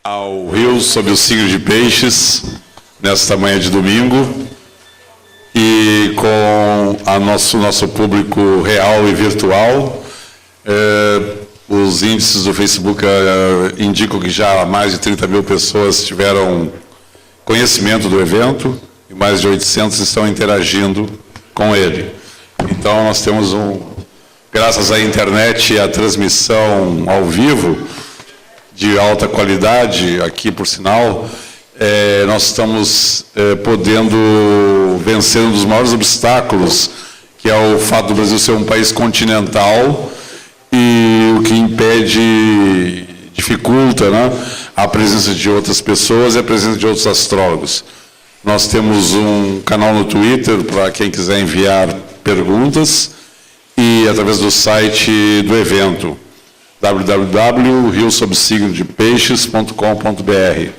Ao Rio sob o signo de Peixes, nesta manhã de domingo, e com nosso público real e virtual. Os índices do Facebook indicam que já mais de 30 mil pessoas tiveram conhecimento do evento e mais de 800 estão interagindo com ele. Então, nós temos graças à internet e à transmissão ao vivo, de alta qualidade, aqui por sinal, nós estamos podendo vencer um dos maiores obstáculos, que é o fato do Brasil ser um país continental, e o que impede, dificulta, né, a presença de outras pessoas e a presença de outros astrólogos. Nós temos um canal no Twitter para quem quiser enviar perguntas, e através do site do evento, www.riosobsignodepeixes.com.br.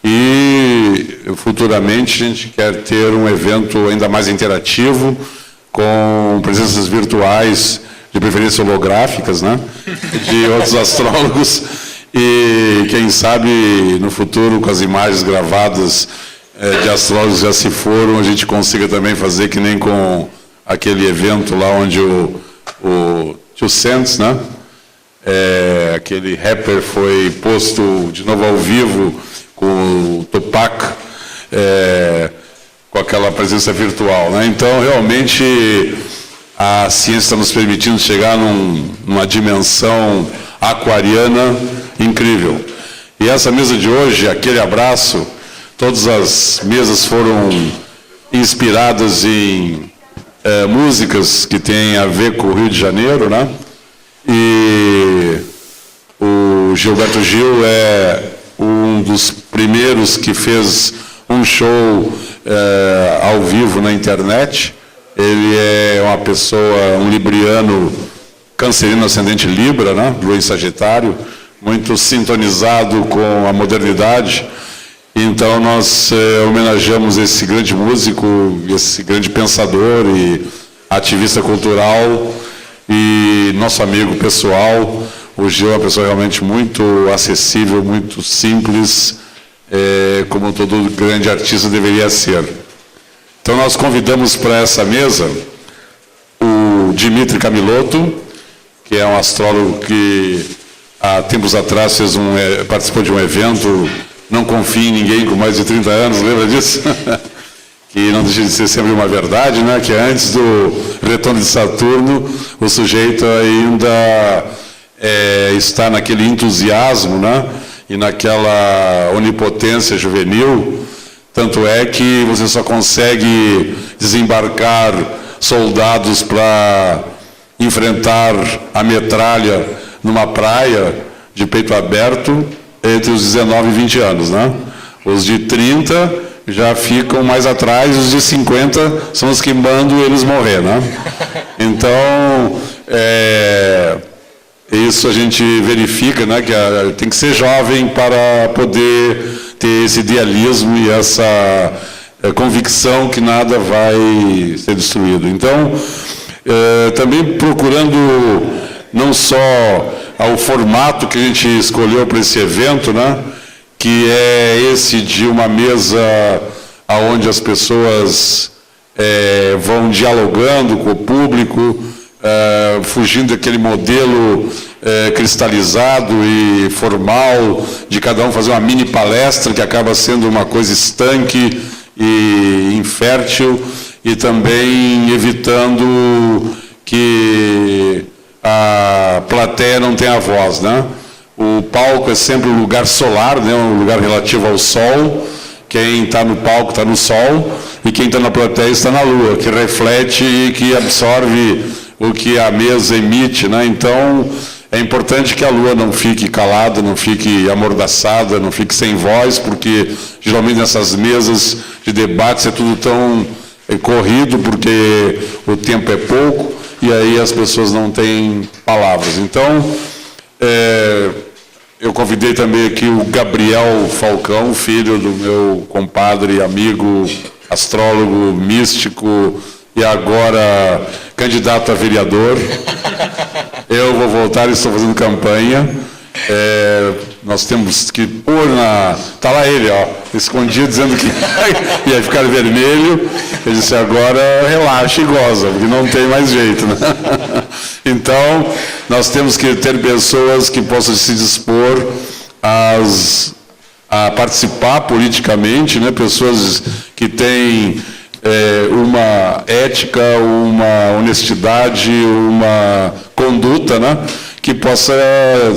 E futuramente a gente quer ter um evento ainda mais interativo, com presenças virtuais, de preferência holográficas, né, de outros astrólogos, e quem sabe no futuro, com as imagens gravadas de astrólogos já se foram, a gente consiga também fazer que nem com aquele evento lá onde o Tio Santos, né, aquele rapper foi posto de novo ao vivo com o Tupac, com aquela presença virtual, né? Então, realmente, a ciência está nos permitindo chegar numa dimensão aquariana incrível. E essa mesa de hoje, aquele abraço, todas as mesas foram inspiradas em músicas que têm a ver com o Rio de Janeiro, né? E o Gilberto Gil é um dos primeiros que fez um show ao vivo na internet. Ele é uma pessoa, um libriano, canceriano ascendente Libra, né? Lua em Sagitário, muito sintonizado com a modernidade. Então nós homenageamos esse grande músico, esse grande pensador e ativista cultural, e nosso amigo pessoal. O Gil é uma pessoa realmente muito acessível, muito simples, como todo grande artista deveria ser. Então nós convidamos para essa mesa o Dmitry Camilotto, que é um astrólogo que há tempos atrás participou de um evento, Não Confie em Ninguém, com mais de 30 anos, lembra disso? Que não deixa de ser sempre uma verdade, né? Que antes do retorno de Saturno, o sujeito ainda está naquele entusiasmo, né? E naquela onipotência juvenil. Tanto é que você só consegue desembarcar soldados para enfrentar a metralha numa praia de peito aberto entre os 19 e 20 anos, né? Os de 30 já ficam mais atrás, os de 50 são os que mandam eles morrer, né? Então, isso a gente verifica, né, que tem que ser jovem para poder ter esse idealismo e essa convicção que nada vai ser destruído. Então, também procurando não só o formato que a gente escolheu para esse evento, né, que é esse de uma mesa onde as pessoas vão dialogando com o público, fugindo daquele modelo cristalizado e formal de cada um fazer uma mini palestra, que acaba sendo uma coisa estanque e infértil, e também evitando que a plateia não tenha voz, né? O palco é sempre um lugar solar, né? Um lugar relativo ao Sol. Quem está no palco está no Sol, e quem está na plateia está na Lua, que reflete e que absorve o que a mesa emite, né? Então, é importante que a Lua não fique calada, não fique amordaçada, não fique sem voz, porque geralmente nessas mesas de debates é tudo tão corrido, porque o tempo é pouco, e aí as pessoas não têm palavras. Então, Eu convidei também aqui o Gabriel Falcão, filho do meu compadre, amigo, astrólogo, místico e agora candidato a vereador. Eu vou voltar e estou fazendo campanha. Nós temos que pôr na... Está lá ele, ó, escondido, dizendo que ia ficar vermelho. Ele disse, agora relaxa e goza, porque não tem mais jeito, né? Então, nós temos que ter pessoas que possam se dispor a participar politicamente, né? Pessoas que têm uma ética, uma honestidade, uma conduta, né? Que possa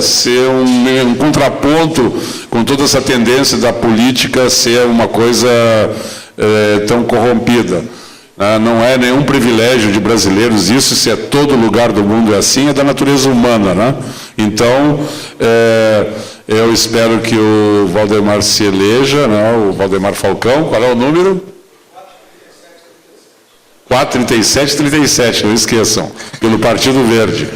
ser um contraponto com toda essa tendência da política ser uma coisa tão corrompida. Não é nenhum privilégio de brasileiros, isso, se é todo lugar do mundo é assim, é da natureza humana, né? Então, eu espero que o Valdemar se eleja, né? O Valdemar Falcão, qual é o número? 43737, não esqueçam, pelo Partido Verde.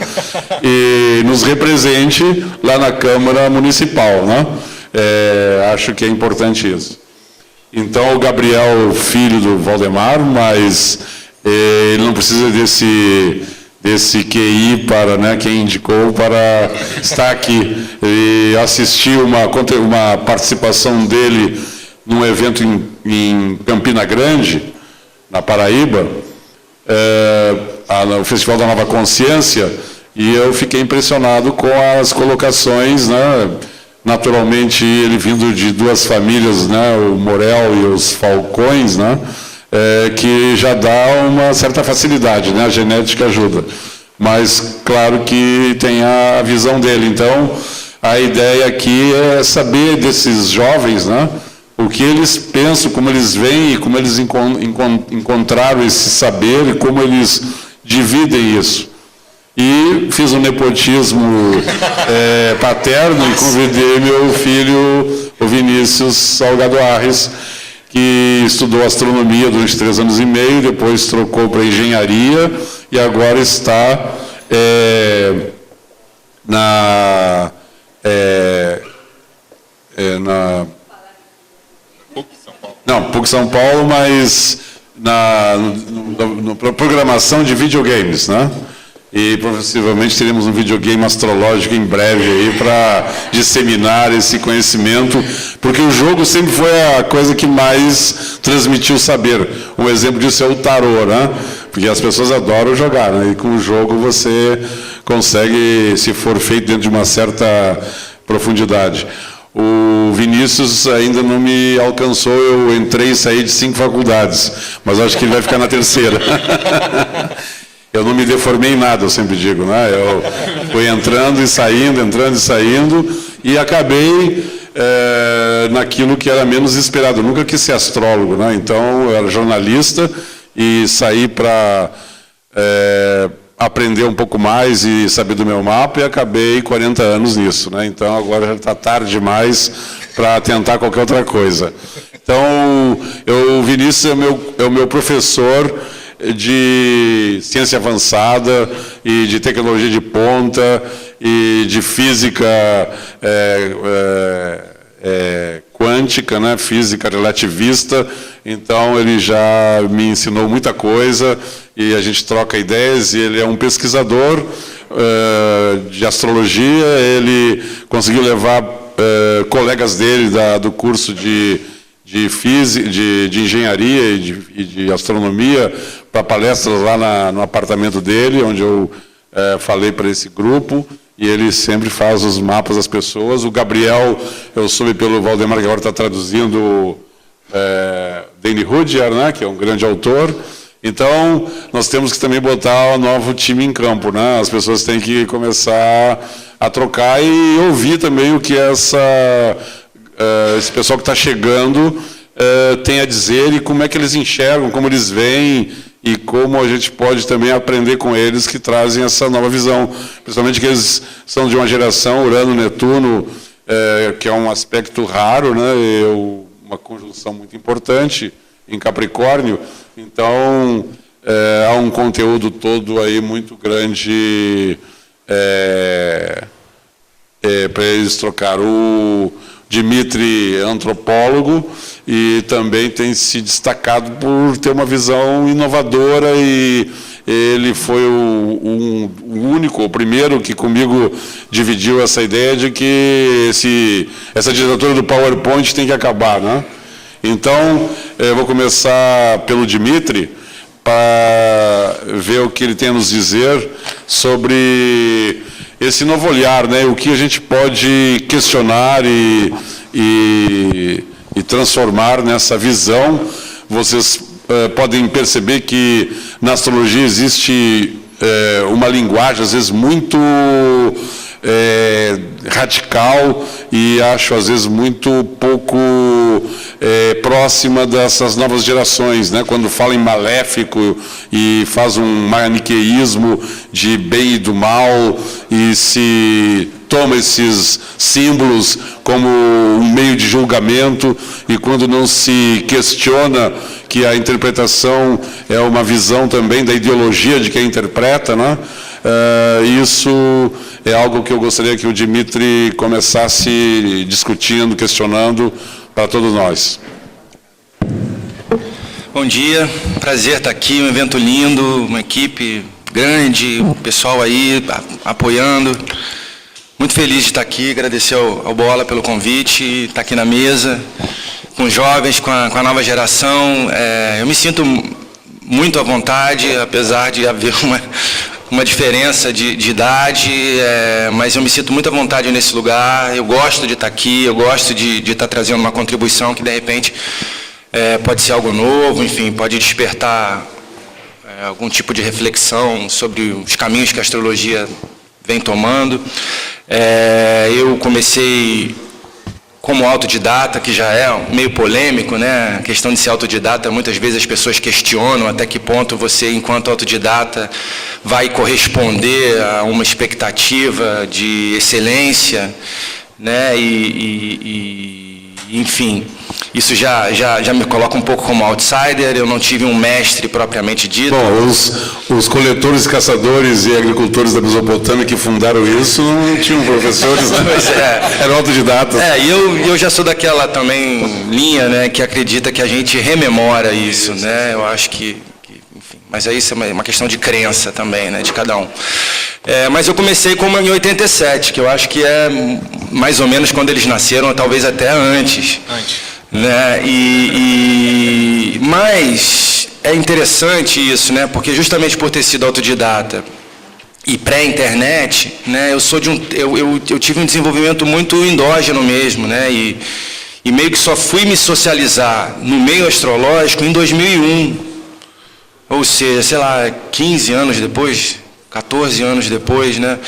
E nos represente lá na Câmara Municipal, né? Acho que é importante isso. Então, o Gabriel, filho do Valdemar, mas ele não precisa desse QI para, né, quem indicou para estar aqui. E assisti uma participação dele num evento em Campina Grande, na Paraíba, o Festival da Nova Consciência, e eu fiquei impressionado com as colocações, né? Naturalmente, ele vindo de duas famílias, né? O Morel e os Falcões, né? Que já dá uma certa facilidade, né? A genética ajuda. Mas, claro que tem a visão dele. Então, a ideia aqui é saber desses jovens, né? O que eles pensam, como eles veem e como eles encontraram esse saber e como eles dividem isso. E fiz um nepotismo paterno e convidei meu filho, o Vinícius Salgado Arres, que estudou astronomia durante 3 anos e meio, depois trocou para engenharia e agora está na PUC São Paulo, mas na programação de videogames, né? E possivelmente teremos um videogame astrológico em breve aí para disseminar esse conhecimento, porque o jogo sempre foi a coisa que mais transmitiu saber. Um exemplo disso é o tarô, né? Porque as pessoas adoram jogar, né? E com o jogo você consegue, se for feito dentro de uma certa profundidade. O Vinícius ainda não me alcançou, eu entrei e saí de 5 faculdades, mas acho que ele vai ficar na 3ª. Eu não me deformei em nada, eu sempre digo, né? Eu fui entrando e saindo, e acabei naquilo que era menos esperado. Eu nunca quis ser astrólogo, né? Então, eu era jornalista e saí para aprender um pouco mais e saber do meu mapa, e acabei 40 anos nisso, né? Então, agora já está tarde demais para tentar qualquer outra coisa. Então, o Vinícius é o meu professor de ciência avançada e de tecnologia de ponta e de física quântica, né? Física relativista. Então, ele já me ensinou muita coisa e a gente troca ideias, e ele é um pesquisador de astrologia. Ele conseguiu levar colegas dele do curso de engenharia e de astronomia para palestras lá no apartamento dele, onde eu falei para esse grupo, e ele sempre faz os mapas das pessoas. O Gabriel, eu soube pelo Valdemar, que agora está traduzindo Danny Rudyard, né, que é um grande autor. Então, nós temos que também botar o novo time em campo, né? As pessoas têm que começar a trocar e ouvir também o que esse pessoal que está chegando tem a dizer, e como é que eles enxergam, como eles veem, e como a gente pode também aprender com eles, que trazem essa nova visão. Principalmente que eles são de uma geração, Urano, Netuno, que é um aspecto raro, né? Uma conjunção muito importante em Capricórnio. Então, há um conteúdo todo aí muito grande para eles trocar. O Dmitry é antropólogo e também tem se destacado por ter uma visão inovadora, e ele foi o único, o primeiro que comigo dividiu essa ideia de que essa ditadura do PowerPoint tem que acabar, né? Então, eu vou começar pelo Dmitry, para ver o que ele tem a nos dizer sobre esse novo olhar, né? O que a gente pode questionar e transformar nessa visão. Vocês podem perceber que na astrologia existe uma linguagem, às vezes, muito radical, e acho, às vezes, muito pouco próxima dessas novas gerações, né? Quando fala em maléfico e faz um maniqueísmo de bem e do mal, e se toma esses símbolos como um meio de julgamento, e quando não se questiona que a interpretação é uma visão também da ideologia de quem interpreta, né? Isso é algo que eu gostaria que o Dmitry começasse discutindo, questionando para todos nós. Bom dia, prazer estar aqui, um evento lindo, uma equipe grande, o pessoal aí apoiando. Muito feliz de estar aqui, agradecer ao Bola pelo convite, estar aqui na mesa, com os jovens, com a nova geração. Eu me sinto muito à vontade, apesar de haver uma diferença de idade, mas eu me sinto muito à vontade nesse lugar. Eu gosto de estar aqui, eu gosto de estar trazendo uma contribuição que, de repente, pode ser algo novo, enfim, pode despertar algum tipo de reflexão sobre os caminhos que a astrologia vem tomando. Eu comecei como autodidata, que já é meio polêmico, né? A questão de ser autodidata, muitas vezes as pessoas questionam até que ponto você, enquanto autodidata, vai corresponder a uma expectativa de excelência, né? Enfim, isso já me coloca um pouco como outsider. Eu não tive um mestre propriamente dito. Bom, os coletores, caçadores e agricultores da Mesopotâmia que fundaram isso não tinham professores, né? Pois eram autodidatas. E eu já sou daquela também linha, né, que acredita que a gente rememora isso, né? Eu acho que enfim, mas aí isso é uma questão de crença também, né, de cada um. Mas eu comecei como em 87, que eu acho que é mais ou menos quando eles nasceram, ou talvez até antes. Né? Mas é interessante isso, né? Porque justamente por ter sido autodidata e pré-internet, né, eu tive um desenvolvimento muito endógeno mesmo, né? E meio que só fui me socializar no meio astrológico em 2001, ou seja, sei lá, 15 anos depois, 14 anos depois, né?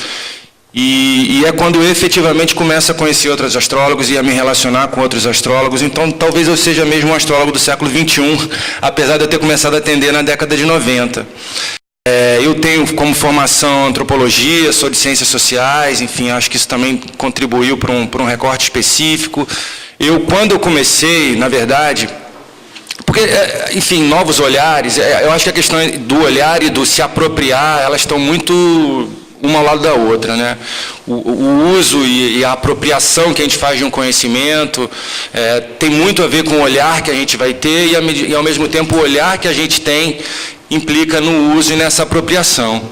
E é quando eu efetivamente começo a conhecer outros astrólogos e a me relacionar com outros astrólogos. Então, talvez eu seja mesmo um astrólogo do século XXI, apesar de eu ter começado a atender na década de 90. Eu tenho como formação antropologia, sou de ciências sociais, enfim, acho que isso também contribuiu para um recorte específico. Quando eu comecei, na verdade, porque, enfim, novos olhares, eu acho que a questão do olhar e do se apropriar, elas estão muito uma ao lado da outra, né? O uso e a apropriação que a gente faz de um conhecimento tem muito a ver com o olhar que a gente vai ter e, ao mesmo tempo, o olhar que a gente tem implica no uso e nessa apropriação.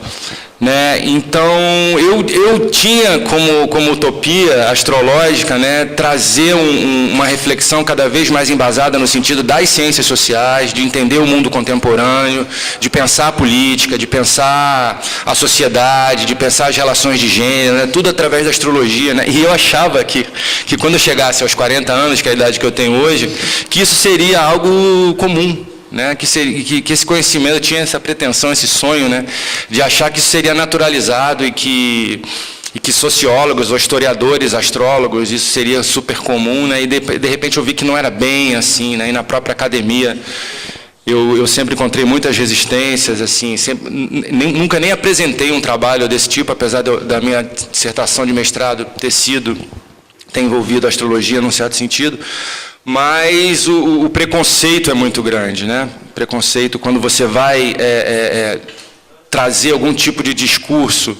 Né? Então, eu tinha como utopia astrológica, né, trazer uma reflexão cada vez mais embasada no sentido das ciências sociais, de entender o mundo contemporâneo, de pensar a política, de pensar a sociedade, de pensar as relações de gênero, né, tudo através da astrologia. Né? E eu achava que quando eu chegasse aos 40 anos, que é a idade que eu tenho hoje, que isso seria algo comum. Né, que esse conhecimento tinha essa pretensão, esse sonho, né, de achar que isso seria naturalizado e que sociólogos ou historiadores, astrólogos, isso seria super comum, né, e de repente eu vi que não era bem assim, né, e na própria academia eu sempre encontrei muitas resistências, assim, nunca nem apresentei um trabalho desse tipo, apesar da minha dissertação de mestrado ter envolvido a astrologia num certo sentido. Mas o preconceito é muito grande, né? Preconceito quando você vai trazer algum tipo de discurso,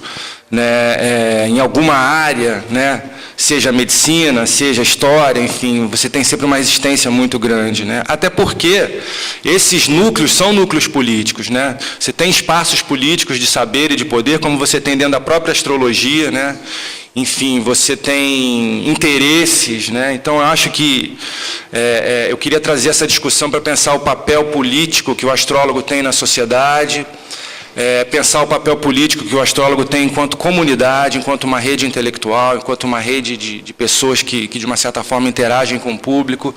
né, em alguma área, né, seja medicina, seja história, enfim, você tem sempre uma resistência muito grande, né? Até porque esses núcleos são núcleos políticos, né? Você tem espaços políticos de saber e de poder, como você tem dentro da própria astrologia, né? Enfim, você tem interesses, né? Então, eu acho que eu queria trazer essa discussão para pensar o papel político que o astrólogo tem na sociedade, pensar o papel político que o astrólogo tem enquanto comunidade, enquanto uma rede intelectual, enquanto uma rede de pessoas que, de uma certa forma, interagem com o público.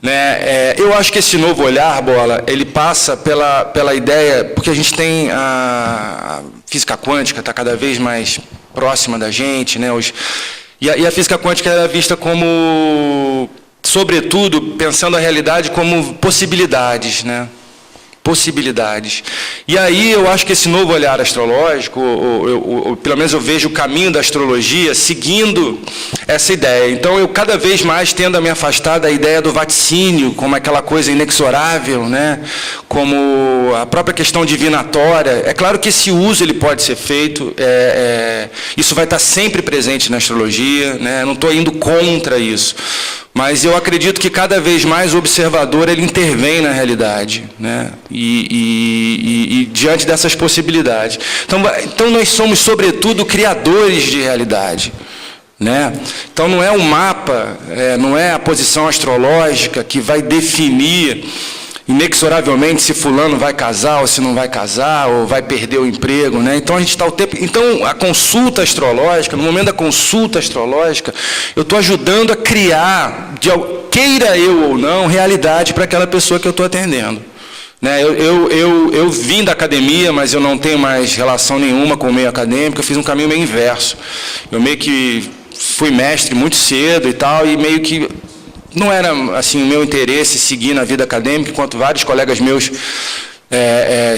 Né? Eu acho que esse novo olhar, Bola, ele passa pela ideia, porque a gente tem a física quântica, está cada vez mais próxima da gente, né? E a física quântica era vista como, sobretudo, pensando a realidade como possibilidades, né? Possibilidades. E aí eu acho que esse novo olhar astrológico, pelo menos eu vejo o caminho da astrologia seguindo essa ideia. Então eu cada vez mais tendo a me afastar da ideia do vaticínio, como aquela coisa inexorável, né? Como a própria questão divinatória. É claro que esse uso ele pode ser feito, isso vai estar sempre presente na astrologia, né? Eu não estou indo contra isso. Mas eu acredito que cada vez mais o observador ele intervém na realidade, né? E diante dessas possibilidades. Então nós somos, sobretudo, criadores de realidade, né? Então não é um mapa, não é a posição astrológica que vai definir inexoravelmente se fulano vai casar ou se não vai casar, ou vai perder o emprego, né? Então a gente está o tempo. Então a consulta astrológica, no momento da consulta astrológica, eu estou ajudando a criar, queira eu ou não, realidade para aquela pessoa que eu estou atendendo. Né? Eu vim da academia, mas eu não tenho mais relação nenhuma com o meio acadêmico, eu fiz um caminho meio inverso. Eu meio que fui mestre muito cedo e tal, e meio que não era assim o meu interesse seguir na vida acadêmica, enquanto vários colegas meus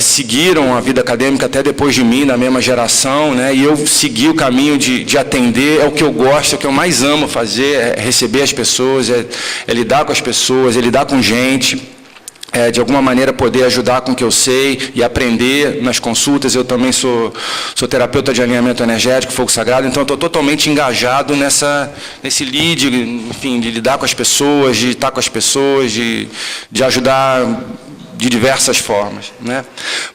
seguiram a vida acadêmica até depois de mim, na mesma geração, né? E eu segui o caminho de atender, é o que eu gosto, é o que eu mais amo fazer, é receber as pessoas, é lidar com as pessoas, é lidar com gente. De alguma maneira poder ajudar com o que eu sei e aprender nas consultas. Eu também sou terapeuta de alinhamento energético, fogo sagrado, então eu estou totalmente engajado nesse lead, enfim, de lidar com as pessoas, de estar com as pessoas, de ajudar de diversas formas, né?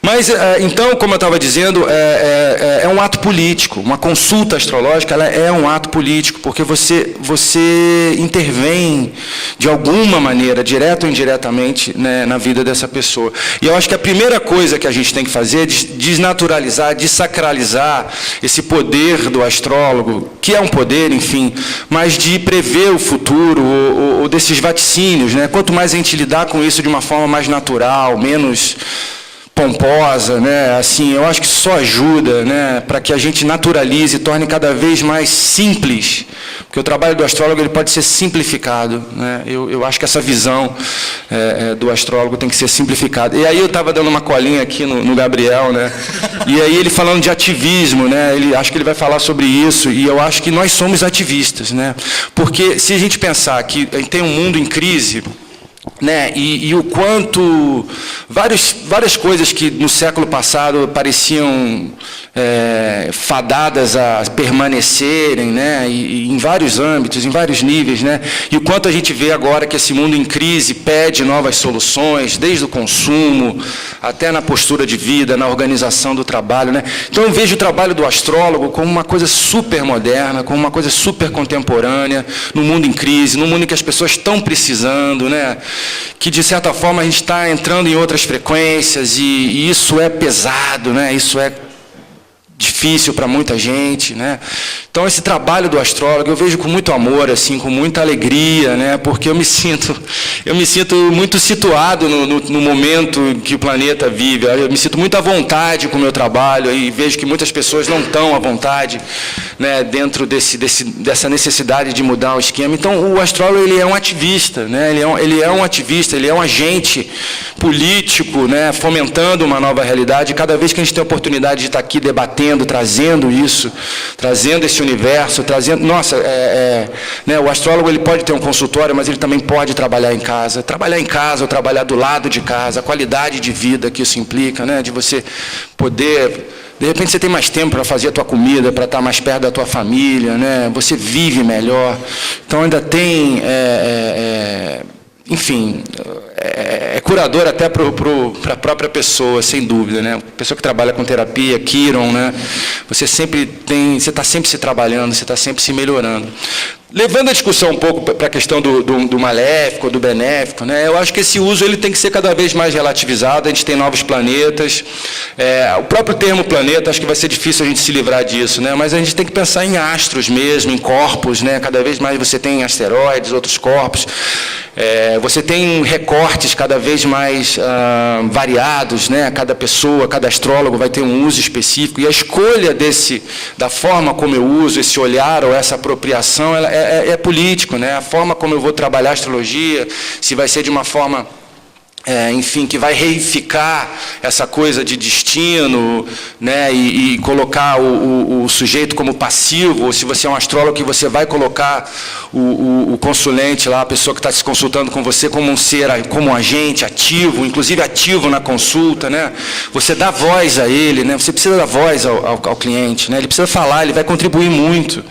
Mas, então, como eu estava dizendo, é um ato político. Uma consulta astrológica ela é um ato político, porque você intervém de alguma maneira, direta ou indiretamente, né, na vida dessa pessoa. E eu acho que a primeira coisa que a gente tem que fazer é desnaturalizar, desacralizar esse poder do astrólogo, que é um poder, enfim, mas de prever o futuro, ou desses vaticínios, né? Quanto mais a gente lidar com isso de uma forma mais natural, menos pomposa, né? Assim, eu acho que isso só ajuda, né, para que a gente naturalize e torne cada vez mais simples, porque o trabalho do astrólogo ele pode ser simplificado, né? Eu acho que essa visão do astrólogo tem que ser simplificada. E aí eu estava dando uma colinha aqui no Gabriel, né? E aí ele falando de ativismo, né? Acho que ele vai falar sobre isso, e eu acho que nós somos ativistas, né? Porque se a gente pensar que tem um mundo em crise, né? E o quanto várias coisas que no século passado pareciam fadadas a permanecerem, né? E em vários âmbitos, em vários níveis, né? E o quanto a gente vê agora que esse mundo em crise pede novas soluções, desde o consumo até na postura de vida, na organização do trabalho, né? Então eu vejo o trabalho do astrólogo como uma coisa super moderna, como uma coisa super contemporânea, no mundo em crise, no mundo em que as pessoas estão precisando, né? Que de certa forma a gente está entrando em outras frequências e isso é pesado, né? Isso é difícil para muita gente, né? Então esse trabalho do astrólogo eu vejo com muito amor, assim, com muita alegria, né? Porque eu me sinto muito situado no momento que o planeta vive. Eu me sinto muito à vontade com o meu trabalho e vejo que muitas pessoas não estão à vontade, né? Dentro dessa necessidade de mudar o esquema. Então o astrólogo ele é um ativista, né? Ele é um ativista, ele é um agente político, né? Fomentando uma nova realidade. E cada vez que a gente tem a oportunidade de estar aqui debatendo, trazendo isso, trazendo esse universo, trazendo... Nossa, né, o astrólogo ele pode ter um consultório, mas ele também pode trabalhar em casa. Trabalhar em casa ou trabalhar do lado de casa, a qualidade de vida que isso implica, né, de você poder De repente você tem mais tempo para fazer a tua comida, para estar mais perto da tua família, né? Você vive melhor. Então ainda tem, enfim, é curador até para a própria pessoa, sem dúvida, né? Pessoa que trabalha com terapia, Kiron, né? Você está sempre se trabalhando, você está sempre se melhorando. Levando a discussão um pouco para a questão do maléfico, do benéfico, né? Eu acho que esse uso ele tem que ser cada vez mais relativizado. A gente tem novos planetas. O próprio termo planeta, acho que vai ser difícil a gente se livrar disso, né? Mas a gente tem que pensar em astros mesmo, em corpos, né? Cada vez mais você tem asteroides, outros corpos. Você tem recortes cada vez mais variados, né? Cada pessoa, cada astrólogo vai ter um uso específico. E a escolha da forma como eu uso, esse olhar ou essa apropriação, ela é político, né? A forma como eu vou trabalhar a astrologia, se vai ser de uma forma, enfim, que vai reificar essa coisa de destino, né? E colocar o sujeito como passivo, ou se você é um astrólogo que você vai colocar o consulente lá, a pessoa que está se consultando com você como um ser, como um agente ativo, inclusive ativo na consulta, né? Você dá voz a ele, né? Você precisa dar voz ao cliente, né? Ele precisa falar, ele vai contribuir muito,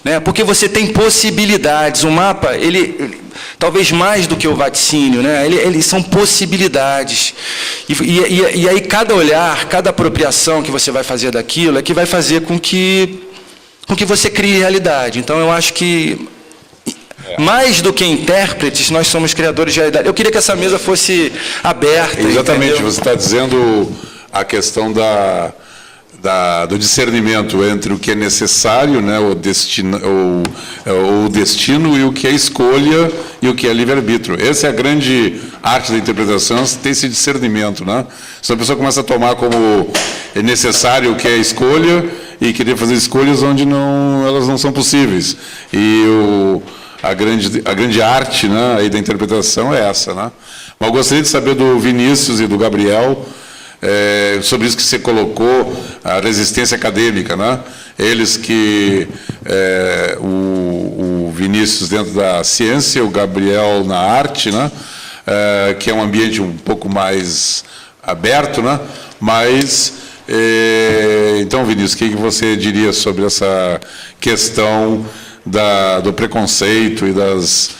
né? Porque você tem possibilidades. O mapa, ele talvez mais do que o vaticínio, né? Eles são possibilidades. E aí cada olhar, cada apropriação que você vai fazer daquilo é que vai fazer com que você crie realidade. Então eu acho que mais do que intérpretes, nós somos criadores de realidade. Eu queria que essa mesa fosse aberta. Exatamente, entendeu? Você está dizendo a questão do discernimento entre o que é necessário, né, o destino e o que é escolha e o que é livre-arbítrio. Essa é a grande arte da interpretação, ter esse discernimento, né? Se a pessoa começa a tomar como necessário o que é escolha e querer fazer escolhas onde elas não são possíveis. E a grande arte, né, aí da interpretação é essa, né? Mas eu gostaria de saber do Vinícius e do Gabriel, sobre isso que você colocou, a resistência acadêmica, né? Eles que, o Vinícius dentro da ciência, o Gabriel na arte, né? Que é um ambiente um pouco mais aberto, né? Mas, então, Vinícius, o que você diria sobre essa questão do preconceito e das...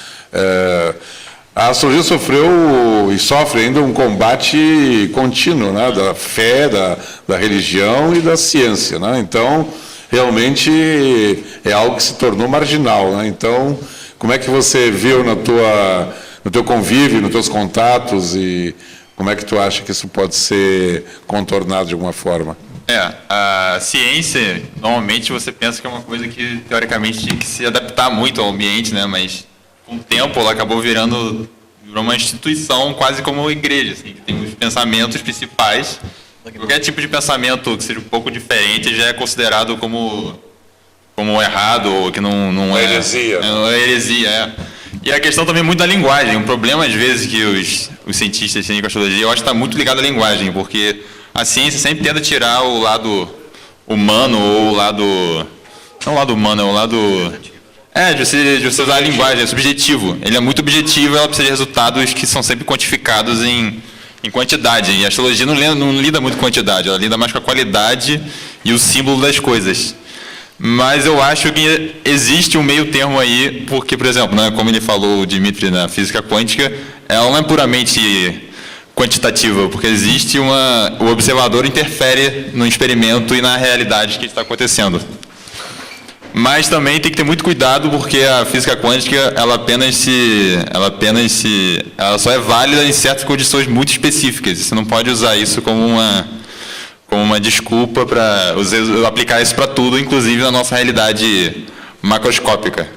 A astrologia sofreu e sofre ainda um combate contínuo, né, da fé, da religião e da ciência, né? Então, realmente é algo que se tornou marginal, né? Então, como é que você viu no teu convívio, nos teus contatos, e como é que tu acha que isso pode ser contornado de alguma forma? A ciência, normalmente você pensa que é uma coisa que, teoricamente, tinha que se adaptar muito ao ambiente, né? Mas, com o tempo, ela acabou virou uma instituição quase como uma igreja, assim, que tem os pensamentos principais. Qualquer tipo de pensamento que seja um pouco diferente já é considerado como errado, ou que não é... Heresia. É heresia, E a questão também é muito da linguagem. Um problema, às vezes, que os cientistas têm com a astrologia, eu acho que está muito ligado à linguagem, porque a ciência sempre tenta tirar o lado humano, ou o lado... Não o lado humano, é o lado... de você usar a linguagem, é subjetivo. Ele é muito objetivo, ela precisa de resultados que são sempre quantificados em quantidade. E a astrologia não lida muito com quantidade, ela lida mais com a qualidade e o símbolo das coisas. Mas eu acho que existe um meio termo aí, porque, por exemplo, né, como ele falou, o Dimitri, na física quântica, ela não é puramente quantitativa, porque existe o observador interfere no experimento e na realidade que está acontecendo. Mas também tem que ter muito cuidado, porque a física quântica ela só é válida em certas condições muito específicas. Você não pode usar isso como uma desculpa para aplicar isso para tudo, inclusive na nossa realidade macroscópica.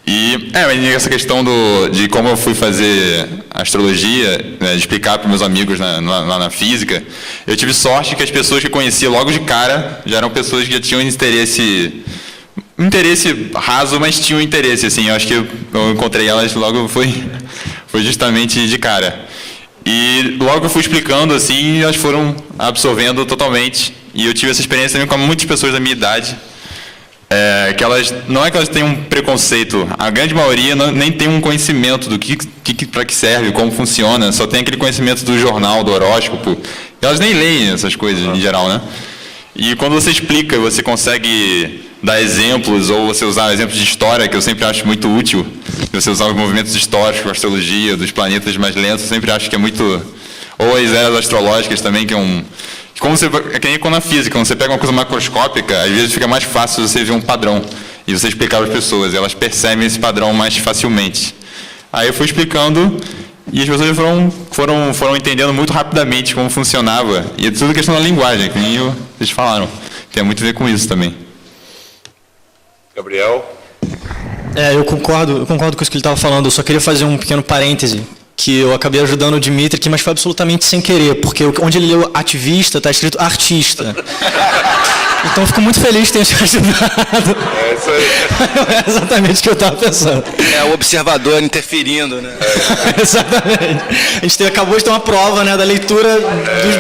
E essa questão de como eu fui fazer astrologia, né, de explicar para meus amigos lá na física, eu tive sorte que as pessoas que conhecia logo de cara já eram pessoas que já tinham interesse raso, mas tinham interesse, assim. Eu acho que eu encontrei elas logo, foi justamente de cara. E logo que eu fui explicando, assim, elas foram absorvendo totalmente. E eu tive essa experiência também com muitas pessoas da minha idade, que elas, não é que elas tenham um preconceito, a grande maioria nem tem um conhecimento do para que serve, como funciona, só tem aquele conhecimento do jornal, do horóscopo. E elas nem leem essas coisas em geral, né? E quando você explica, você consegue dar exemplos, ou você usar exemplos de história, que eu sempre acho muito útil, você usar os movimentos históricos, a astrologia, dos planetas mais lentos, eu sempre acho que é muito... Ou as eras astrológicas também, que é um... Como você, é que nem na física, quando você pega uma coisa macroscópica, às vezes fica mais fácil você ver um padrão, e você explicar para as pessoas, elas percebem esse padrão mais facilmente. Aí eu fui explicando, e as pessoas foram entendendo muito rapidamente como funcionava, e é tudo questão da linguagem, que nem vocês falaram, tem muito a ver com isso também. Gabriel? Eu concordo com isso que ele estava falando, eu só queria fazer um pequeno parêntese, que eu acabei ajudando o Dmitry aqui, mas foi absolutamente sem querer, porque onde ele leu ativista, está escrito artista. Então eu fico muito feliz de ter te ajudado. É isso aí. É exatamente o que eu estava pensando. É o observador interferindo, né? Exatamente. A gente acabou de ter uma prova, né, da leitura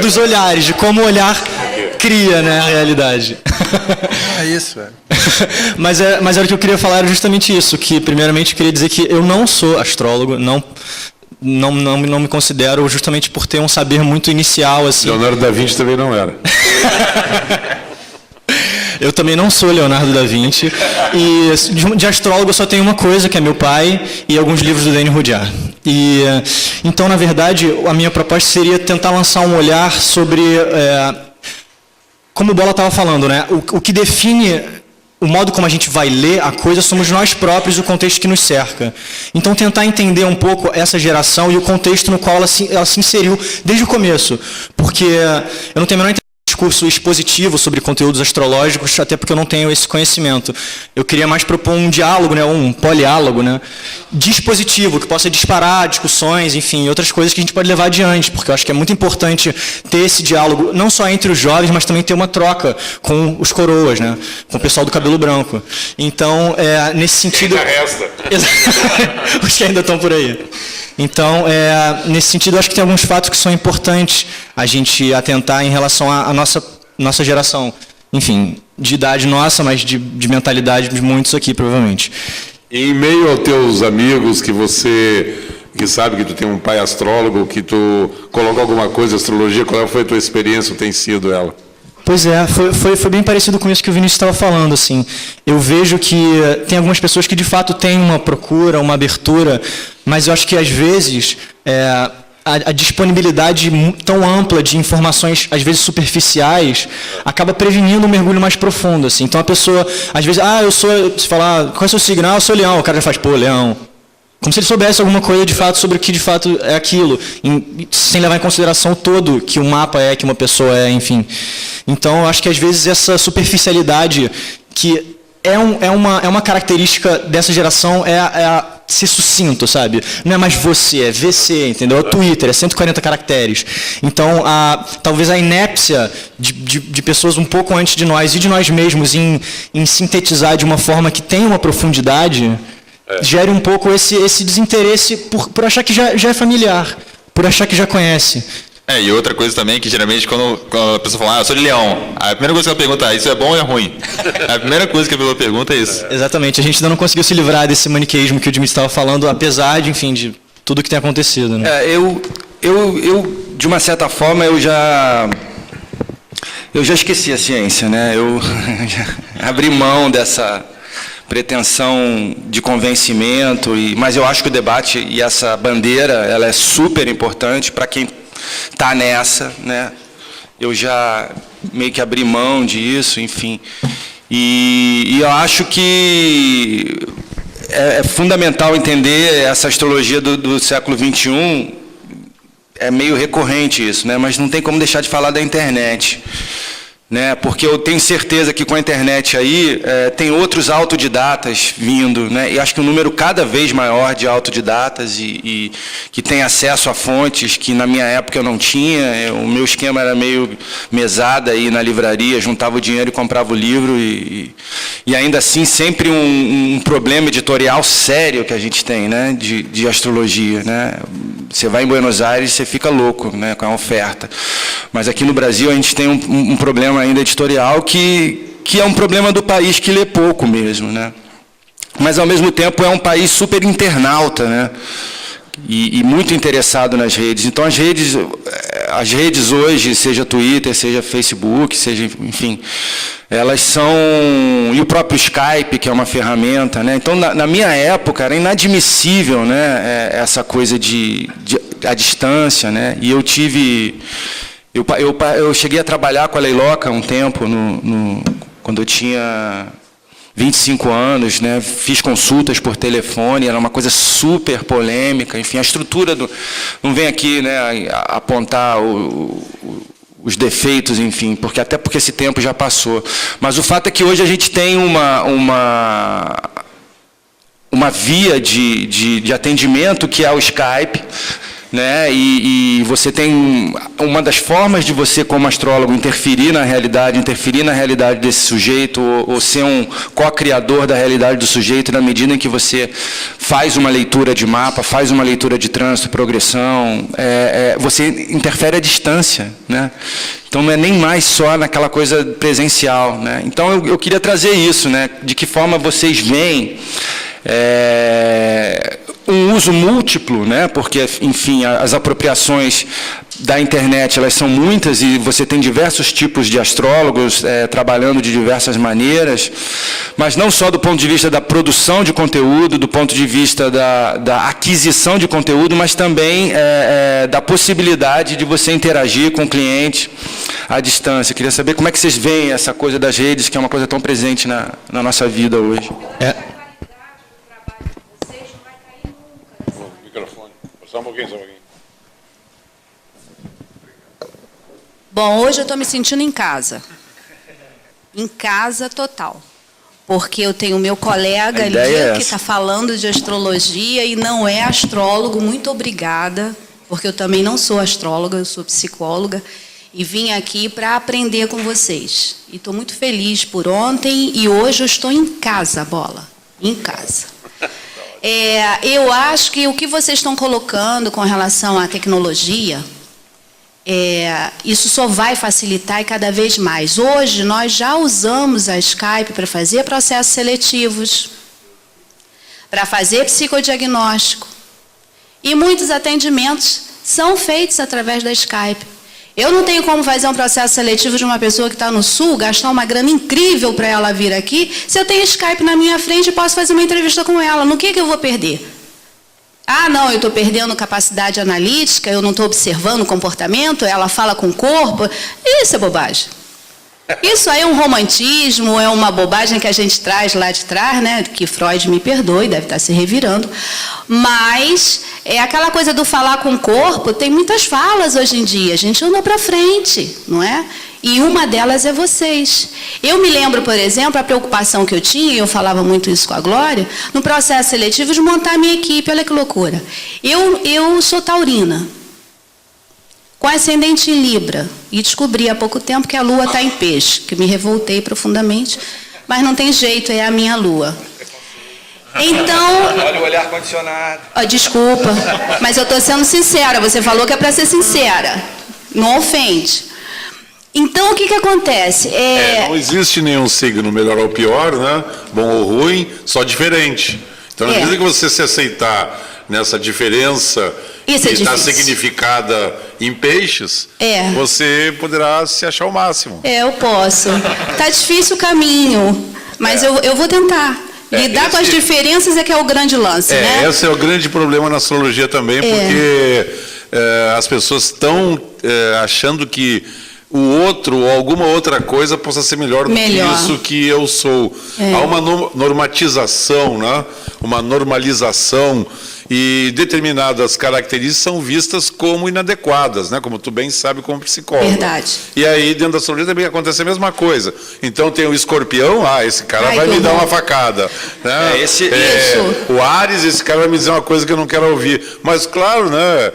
dos olhares, de como o olhar cria, né, a realidade. É isso, velho. Mas era o que eu queria falar, era justamente isso, que primeiramente eu queria dizer que eu não sou astrólogo, não me considero, justamente por ter um saber muito inicial, assim. Leonardo da Vinci também não era. Eu também não sou Leonardo da Vinci. E de astrólogo eu só tenho uma coisa, que é meu pai, e alguns livros do Daniel Rudyard. Então, na verdade, a minha proposta seria tentar lançar um olhar sobre... como o Bola estava falando, né? O que define o modo como a gente vai ler a coisa somos nós próprios e o contexto que nos cerca. Então, tentar entender um pouco essa geração e o contexto no qual ela se inseriu desde o começo. Porque eu não tenho a menor discurso expositivo sobre conteúdos astrológicos, até porque eu não tenho esse conhecimento. Eu queria mais propor um diálogo, né, um poliálogo, né, dispositivo, que possa disparar discussões, enfim, outras coisas que a gente pode levar adiante, porque eu acho que é muito importante ter esse diálogo, não só entre os jovens, mas também ter uma troca com os coroas, né, com o pessoal do cabelo branco. Então, nesse sentido... Os que ainda estão por aí. Então, nesse sentido, eu acho que tem alguns fatos que são importantes a gente atentar em relação à nossa geração. Enfim, de idade nossa, mas de mentalidade de muitos aqui, provavelmente. Em meio aos teus amigos que sabe que tu tem um pai astrólogo, que tu colocou alguma coisa, astrologia, qual foi a tua experiência, ou tem sido ela? Pois é, foi bem parecido com isso que o Vinícius estava falando, assim. Eu vejo que tem algumas pessoas que de fato têm uma procura, uma abertura, mas eu acho que às vezes a disponibilidade tão ampla de informações, às vezes superficiais, acaba prevenindo um mergulho mais profundo, assim. Então a pessoa, às vezes, se falar, qual é o seu signo? Eu sou leão, o cara já faz, leão. Como se ele soubesse alguma coisa de fato sobre o que de fato é aquilo, sem levar em consideração todo que o mapa que uma pessoa é, enfim. Então, eu acho que às vezes essa superficialidade, que é uma característica dessa geração, ser sucinto, sabe? Não é mais você, é VC, entendeu? É o Twitter, é 140 caracteres. Então, talvez a inépcia de pessoas um pouco antes de nós e de nós mesmos em sintetizar de uma forma que tenha uma profundidade... gere um pouco esse desinteresse por achar que já é familiar, por achar que já conhece. E outra coisa também, que geralmente quando a pessoa fala, eu sou de leão, a primeira coisa que ela pergunta isso é bom ou é ruim? A primeira coisa que a pessoa pergunta é isso. Exatamente, a gente ainda não conseguiu se livrar desse maniqueísmo que o Dmitry estava falando, apesar de, enfim, de tudo que tem acontecido. Né? Eu, de uma certa forma, eu já esqueci a ciência, né? Eu abri mão dessa pretensão de convencimento, mas eu acho que o debate e essa bandeira, ela é super importante para quem está nessa, né? Eu já meio que abri mão disso, enfim. E eu acho que é fundamental entender essa astrologia do século XXI, é meio recorrente isso, né? Mas não tem como deixar de falar da internet. Né, porque eu tenho certeza que com a internet aí tem outros autodidatas vindo, né, e acho que um número cada vez maior de autodidatas e que tem acesso a fontes que na minha época eu não tinha. O meu esquema era meio mesada aí na livraria, juntava o dinheiro e comprava o livro e ainda assim sempre um problema editorial sério que a gente tem, né, de astrologia, né. Você vai em Buenos Aires, você fica louco, né, com a oferta. Mas aqui no Brasil a gente tem um problema ainda editorial que é um problema do país que lê pouco mesmo, né? Mas ao mesmo tempo é um país super internauta, né? E muito interessado nas redes. Então as redes, as redes hoje, seja Twitter, seja Facebook, seja, enfim, elas são... E o próprio Skype, que é uma ferramenta, né? Então, na minha época, era inadmissível, né, essa coisa a distância, né? E eu tive... Eu cheguei a trabalhar com a Leiloca um tempo, quando eu tinha 25 anos, né? Fiz consultas por telefone, era uma coisa super polêmica, enfim, a estrutura do... Não vem aqui, né, apontar os defeitos, enfim, até porque esse tempo já passou. Mas o fato é que hoje a gente tem uma via de atendimento que é o Skype, né? E você tem uma das formas de você, como astrólogo, interferir na realidade desse sujeito, ou ser um co-criador da realidade do sujeito, na medida em que você faz uma leitura de mapa, faz uma leitura de trânsito, progressão, você interfere à distância, né? Então não é nem mais só naquela coisa presencial, né? Então eu queria trazer isso, né? De que forma vocês veem um uso múltiplo, né? Porque, enfim, as apropriações da internet, elas são muitas e você tem diversos tipos de astrólogos trabalhando de diversas maneiras, mas não só do ponto de vista da produção de conteúdo, do ponto de vista da aquisição de conteúdo, mas também da possibilidade de você interagir com o cliente à distância. Eu queria saber como é que vocês veem essa coisa das redes, que é uma coisa tão presente na nossa vida hoje. Só um pouquinho. Bom, hoje eu estou me sentindo em casa. Em casa total. Porque eu tenho meu colega ali que está falando de astrologia e não é astrólogo. Muito obrigada, porque eu também não sou astróloga, eu sou psicóloga. E vim aqui para aprender com vocês. E estou muito feliz por ontem e hoje eu estou em casa, Bola. Em casa. Eu acho que o que vocês estão colocando com relação à tecnologia, isso só vai facilitar e cada vez mais. Hoje, nós já usamos a Skype para fazer processos seletivos, para fazer psicodiagnóstico. E muitos atendimentos são feitos através da Skype. Eu não tenho como fazer um processo seletivo de uma pessoa que está no Sul, gastar uma grana incrível para ela vir aqui, se eu tenho Skype na minha frente e posso fazer uma entrevista com ela. No que eu vou perder? Ah, não, eu estou perdendo capacidade analítica, eu não estou observando o comportamento, ela fala com o corpo. Isso é bobagem. Isso aí é um romantismo, é uma bobagem que a gente traz lá de trás, né? Que Freud me perdoe, deve estar se revirando. Mas aquela coisa do falar com o corpo, tem muitas falas hoje em dia. A gente anda para frente, não é? E uma delas é vocês. Eu me lembro, por exemplo, a preocupação que eu tinha, e eu falava muito isso com a Glória, no processo seletivo de montar a minha equipe. Olha que loucura. Eu sou taurina, com ascendente em Libra, e descobri há pouco tempo que a Lua está em Peixe, que me revoltei profundamente, mas não tem jeito, é a minha Lua. Então... Olha o olhar condicionado. Desculpa, mas eu estou sendo sincera, você falou que é para ser sincera, não ofende. Então, o que acontece? Não existe nenhum signo melhor ou pior, né? Bom ou ruim, só diferente. Então, na medida que você se aceitar nessa diferença que está significada em peixes, você poderá se achar o máximo. Eu posso. Está difícil o caminho, mas eu vou tentar. Lidar com as diferenças é que é o grande lance, né? Esse é o grande problema na astrologia também, porque as pessoas estão achando que o outro ou alguma outra coisa possa ser melhor do que isso que eu sou. Há uma normatização, né? Uma normalização, e determinadas características são vistas como inadequadas, né? Como tu bem sabe como psicólogo. Verdade. E aí dentro da astrologia também acontece a mesma coisa. Então tem o escorpião, esse cara vai me dar uma facada. Né? Isso. O Áries, esse cara vai me dizer uma coisa que eu não quero ouvir. Mas claro, né?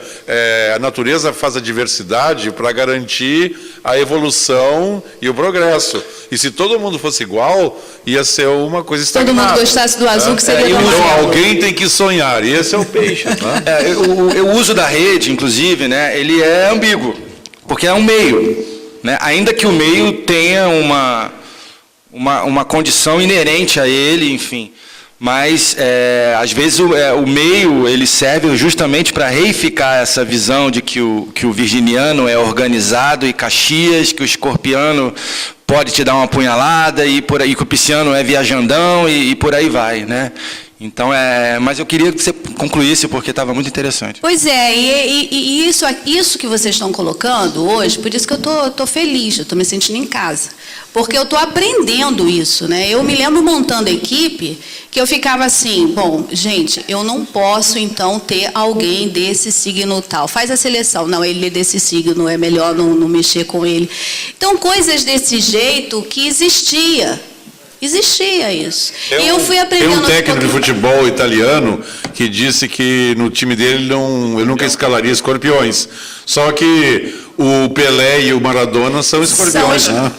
A natureza faz a diversidade para garantir a evolução e o progresso. E se todo mundo fosse igual, ia ser uma coisa estagnada. Todo mundo gostasse do azul, que seria então alguém tem que sonhar, e esse é o peixe. Né? O uso da rede, inclusive, né, ele é ambíguo, porque é um meio. Né? Ainda que o meio tenha uma condição inerente a ele, enfim. Mas, às vezes, o meio ele serve justamente para reificar essa visão de que o virginiano é organizado e Caxias, que o escorpiano pode te dar uma punhalada, e por aí que o pisciano é viajandão, e por aí vai, né? Então, mas eu queria que você concluísse, porque estava muito interessante. Pois é, e isso que vocês estão colocando hoje, por isso que eu estou feliz, eu estou me sentindo em casa. Porque eu estou aprendendo isso, né? Eu me lembro montando a equipe, que eu ficava assim, bom, gente, eu não posso, então, ter alguém desse signo tal. Faz a seleção. Não, ele é desse signo, é melhor não mexer com ele. Então, coisas desse jeito que existia isso. E eu fui aprendendo. Tem um técnico de futebol italiano que disse que no time dele ele nunca escalaria escorpiões. Só que o Pelé e o Maradona são escorpiões. Né?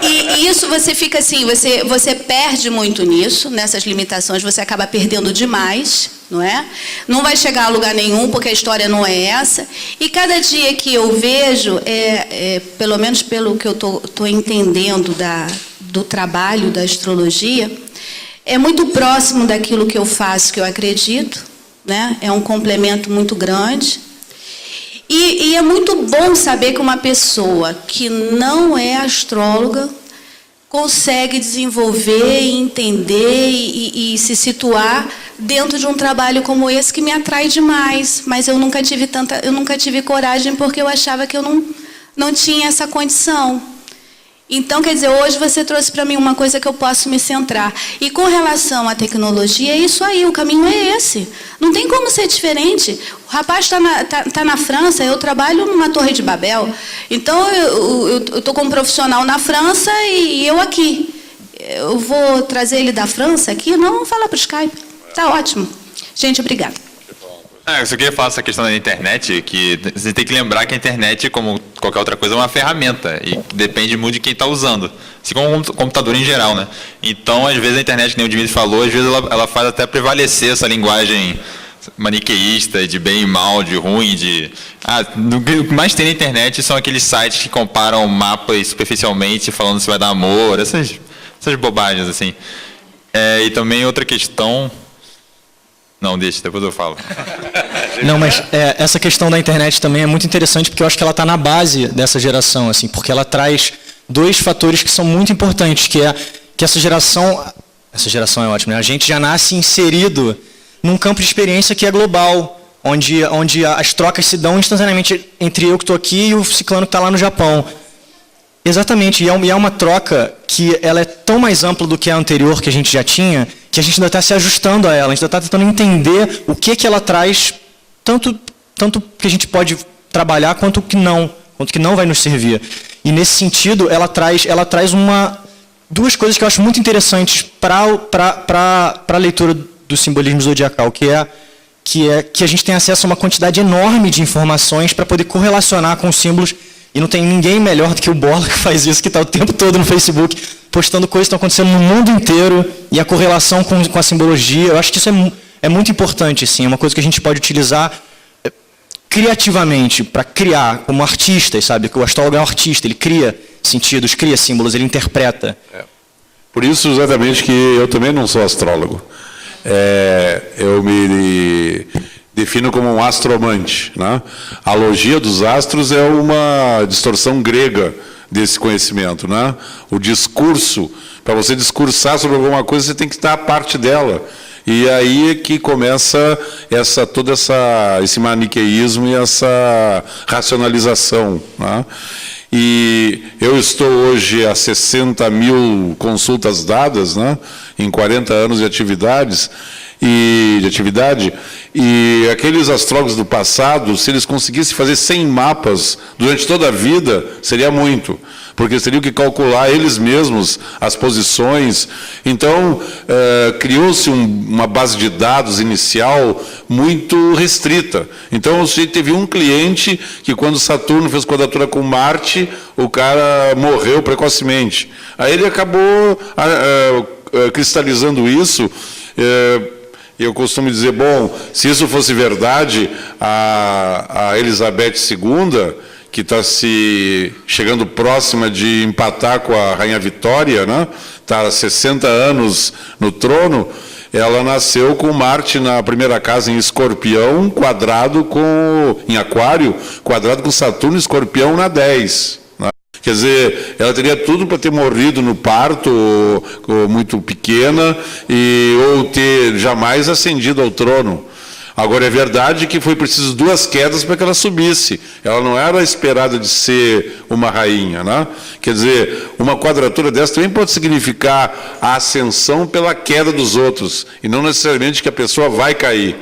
E isso você fica assim, você perde muito nisso, nessas limitações, você acaba perdendo demais, não é? Não vai chegar a lugar nenhum, porque a história não é essa. E cada dia que eu vejo, pelo menos pelo que eu estou entendendo do trabalho da astrologia, é muito próximo daquilo que eu faço, que eu acredito, né? É um complemento muito grande. E é muito bom saber que uma pessoa que não é astróloga consegue desenvolver, entender e se situar dentro de um trabalho como esse, que me atrai demais. Mas eu nunca tive coragem, porque eu achava que eu não tinha essa condição. Então, quer dizer, hoje você trouxe para mim uma coisa que eu posso me centrar. E com relação à tecnologia, é isso aí, o caminho é esse. Não tem como ser diferente. O rapaz tá na França, eu trabalho numa Torre de Babel. Então, eu estou com um profissional na França e eu aqui. Eu vou trazer ele da França aqui? Não, vamos falar para o Skype. Tá ótimo. Gente, obrigada. Eu só queria falar essa questão da internet, que você tem que lembrar que a internet, como qualquer outra coisa, é uma ferramenta e depende muito de quem está usando, assim como o computador em geral, né? Então, às vezes a internet, como o Dimitri falou, às vezes ela faz até prevalecer essa linguagem maniqueísta, de bem e mal, de ruim, o que mais tem na internet são aqueles sites que comparam mapas superficialmente, falando se vai dar amor, essas bobagens, assim. E também outra questão... Não, deixa, depois eu falo. Não, mas essa questão da internet também é muito interessante, porque eu acho que ela está na base dessa geração, assim, porque ela traz dois fatores que são muito importantes, que é que essa geração é ótima, né? A gente já nasce inserido num campo de experiência que é global, onde as trocas se dão instantaneamente entre eu que estou aqui e o ciclano que está lá no Japão. Exatamente, e é uma troca que ela é tão mais ampla do que a anterior que a gente já tinha, que a gente ainda está se ajustando a ela, a gente ainda está tentando entender o que ela traz, tanto que a gente pode trabalhar, quanto que não vai nos servir. E nesse sentido, ela traz duas coisas que eu acho muito interessantes para a leitura do simbolismo zodiacal, que a gente tem acesso a uma quantidade enorme de informações para poder correlacionar com os símbolos. E não tem ninguém melhor do que o Bola que faz isso, que está o tempo todo no Facebook, postando coisas que estão acontecendo no mundo inteiro, e a correlação com a simbologia. Eu acho que isso é muito importante, sim, é uma coisa que a gente pode utilizar criativamente, para criar, como artistas, sabe? Que o astrólogo é um artista, ele cria sentidos, cria símbolos, ele interpreta. Por isso, exatamente, que eu também não sou astrólogo. Eu me defino como um astromante, né? A logia dos astros é uma distorção grega desse conhecimento, né? O discurso, para você discursar sobre alguma coisa, você tem que estar a parte dela. E aí é que começa todo esse maniqueísmo e essa racionalização, né? E eu estou hoje a 60 mil consultas dadas, né? Em 40 anos de atividade, e aqueles astrólogos do passado, se eles conseguissem fazer 100 mapas durante toda a vida, seria muito, porque teriam que calcular eles mesmos as posições. Então, criou-se uma base de dados inicial muito restrita. Então, teve um cliente que, quando Saturno fez quadratura com Marte, o cara morreu precocemente. Aí ele acabou cristalizando isso. Eu costumo dizer, bom, se isso fosse verdade, a Elizabeth II, que está se chegando próxima de empatar com a Rainha Vitória, né? Está há 60 anos no trono, ela nasceu com Marte na primeira casa em Escorpião, quadrado em Aquário, quadrado com Saturno e Escorpião na 10. Né? Quer dizer, ela teria tudo para ter morrido no parto, ou muito pequena, ou ter jamais ascendido ao trono. Agora, é verdade que foi preciso 2 quedas para que ela subisse. Ela não era esperada de ser uma rainha, né? Quer dizer, uma quadratura dessa também pode significar a ascensão pela queda dos outros, e não necessariamente que a pessoa vai cair.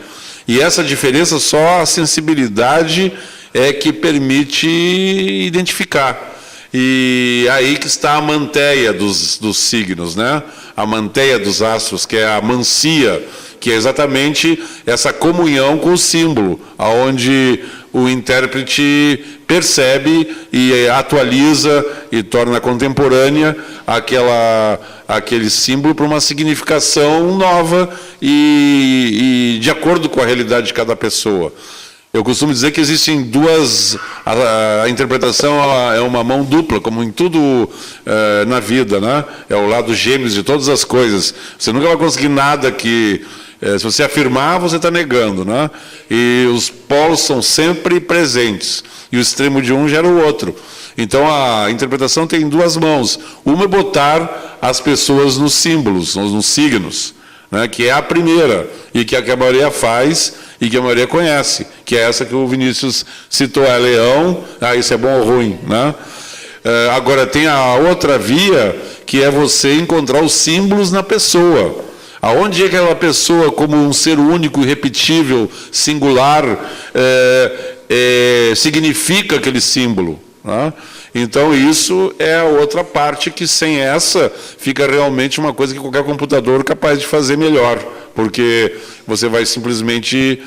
E essa diferença só a sensibilidade é que permite identificar. E aí que está a manteia dos signos, né? A manteia dos astros, que é a mancia, que é exatamente essa comunhão com o símbolo, aonde o intérprete percebe e atualiza e torna contemporânea aquele símbolo para uma significação nova e de acordo com a realidade de cada pessoa. Eu costumo dizer que existem duas... A interpretação é uma mão dupla, como em tudo na vida, né? É o lado gêmeos de todas as coisas. Você nunca vai conseguir nada que... se você afirmar, você está negando, né? E os polos são sempre presentes. E o extremo de um gera o outro. Então, a interpretação tem 2 mãos. Uma é botar as pessoas nos símbolos, nos signos, né? Que é a primeira, e que a maioria faz e que a maioria conhece, que é essa que o Vinícius citou, é Leão, isso é bom ou ruim, né? Agora, tem a outra via, que é você encontrar os símbolos na pessoa. Aonde é que aquela pessoa, como um ser único, irrepetível, singular, significa aquele símbolo, né? Então, isso é a outra parte que, sem essa, fica realmente uma coisa que qualquer computador é capaz de fazer melhor, porque você vai simplesmente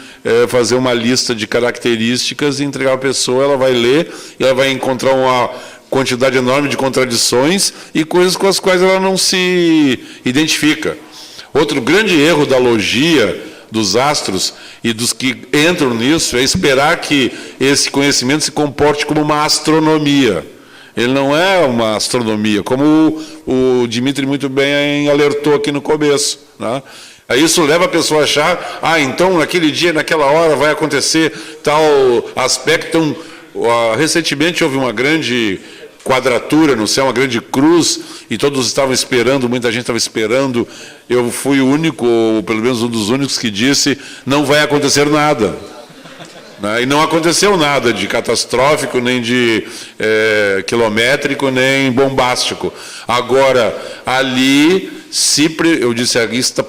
fazer uma lista de características e entregar à pessoa, ela vai ler, e ela vai encontrar uma quantidade enorme de contradições e coisas com as quais ela não se identifica. Outro grande erro da logia dos astros e dos que entram nisso é esperar que esse conhecimento se comporte como uma astronomia. Ele não é uma astronomia, como o Dimitri muito bem alertou aqui no começo, né? Aí isso leva a pessoa a achar, então naquele dia, naquela hora vai acontecer tal aspecto. Então, recentemente houve uma grande quadratura no céu, uma grande cruz, e todos estavam esperando, muita gente estava esperando. Eu fui o único, ou pelo menos um dos únicos, que disse, não vai acontecer nada. E não aconteceu nada de catastrófico, nem de quilométrico, nem bombástico. Agora, ali, eu disse,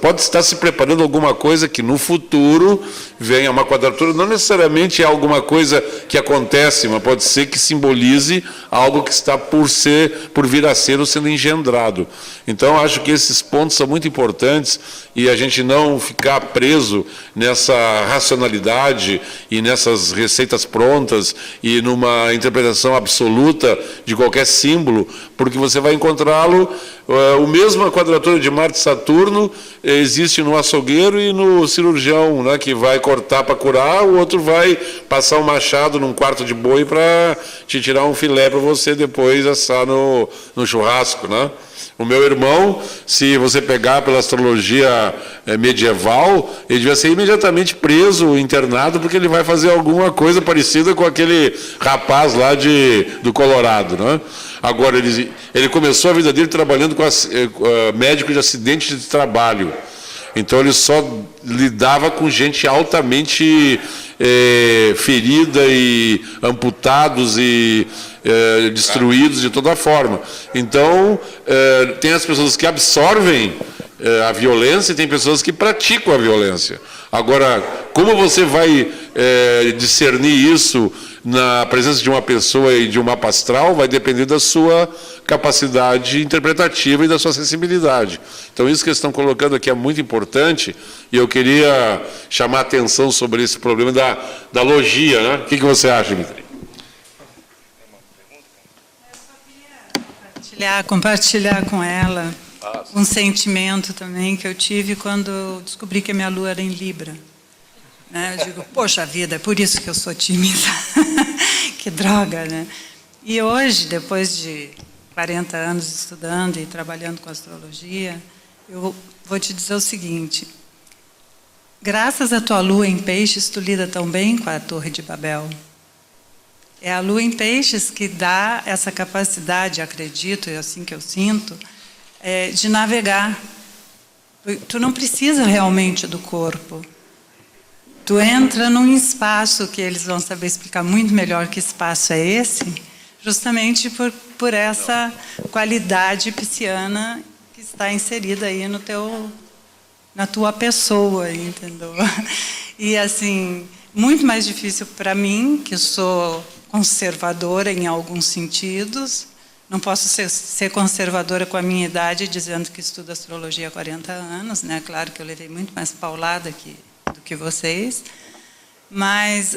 pode estar se preparando alguma coisa que no futuro venha uma quadratura, não necessariamente é alguma coisa que acontece, mas pode ser que simbolize algo que está por vir a ser ou sendo engendrado. Então, acho que esses pontos são muito importantes e a gente não ficar preso nessa racionalidade e nessas receitas prontas e numa interpretação absoluta de qualquer símbolo, porque você vai encontrá-lo, o mesmo quadratura de Marte e Saturno existe no açougueiro e no cirurgião, né, que vai cortar para curar, o outro vai passar um machado num quarto de boi para te tirar um filé para você depois assar no churrasco, né? O meu irmão, se você pegar pela astrologia medieval, ele devia ser imediatamente preso, internado, porque ele vai fazer alguma coisa parecida com aquele rapaz lá do Colorado, né? Agora, ele começou a vida dele trabalhando com médico de acidente de trabalho. Então, ele só lidava com gente altamente ferida e amputados e destruídos de toda forma. Então, tem as pessoas que absorvem a violência e tem pessoas que praticam a violência. Agora, como você vai discernir isso na presença de uma pessoa e de um mapa astral, vai depender da sua capacidade interpretativa e da sua sensibilidade. Então, isso que eles estão colocando aqui é muito importante, e eu queria chamar a atenção sobre esse problema da logia, né? O que você acha, Dimitri? Compartilhar com ela um sentimento também que eu tive quando descobri que a minha lua era em Libra. Eu digo, poxa vida, é por isso que eu sou tímida. Que droga, né? E hoje, depois de 40 anos estudando e trabalhando com astrologia, eu vou te dizer o seguinte, graças à tua lua em peixes, tu lida tão bem com a Torre de Babel. É a lua em peixes que dá essa capacidade, acredito, é assim que eu sinto, de navegar. Tu não precisa realmente do corpo. Tu entra num espaço que eles vão saber explicar muito melhor que espaço é esse, justamente por essa qualidade pisciana que está inserida aí na tua pessoa, entendeu? E assim, muito mais difícil para mim, que sou conservadora em alguns sentidos. Não posso ser conservadora com a minha idade dizendo que estudo astrologia há 40 anos, né? Claro que eu levei muito mais paulada do que vocês, mas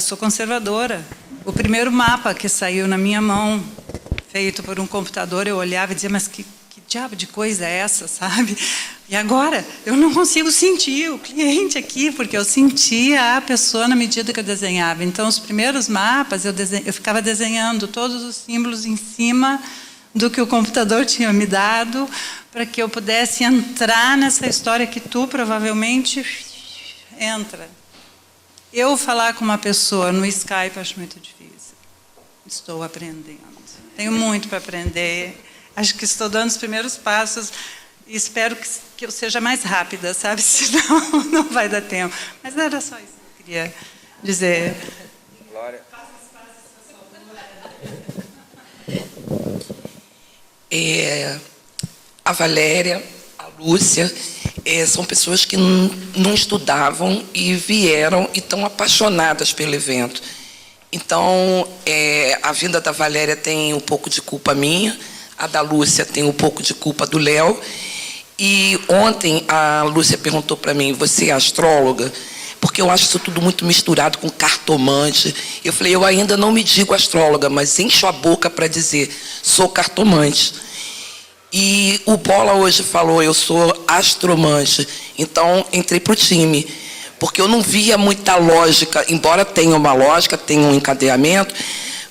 sou conservadora. O primeiro mapa que saiu na minha mão, feito por um computador, eu olhava e dizia, mas que diabo de coisa é essa, sabe? E agora eu não consigo sentir o cliente aqui, porque eu sentia a pessoa na medida que eu desenhava. Então, os primeiros mapas, eu ficava desenhando todos os símbolos em cima do que o computador tinha me dado, para que eu pudesse entrar nessa história que tu provavelmente entra. Eu falar com uma pessoa no Skype acho muito difícil. Estou aprendendo. Tenho muito para aprender. Acho que estou dando os primeiros passos e espero que eu seja mais rápida, sabe? Senão não vai dar tempo. Mas era só isso que eu queria dizer. Glória. A Valéria, a Lúcia, são pessoas que não estudavam e vieram e estão apaixonadas pelo evento. Então, a vinda da Valéria tem um pouco de culpa minha, a da Lúcia tem um pouco de culpa do Léo. E ontem a Lúcia perguntou para mim, você é astróloga? Porque eu acho isso tudo muito misturado com cartomante. Eu falei, eu ainda não me digo astróloga, mas encho a boca para dizer, sou cartomante. E o Bola hoje falou, eu sou astromante. Então, entrei para o time, porque eu não via muita lógica, embora tenha uma lógica, tenha um encadeamento,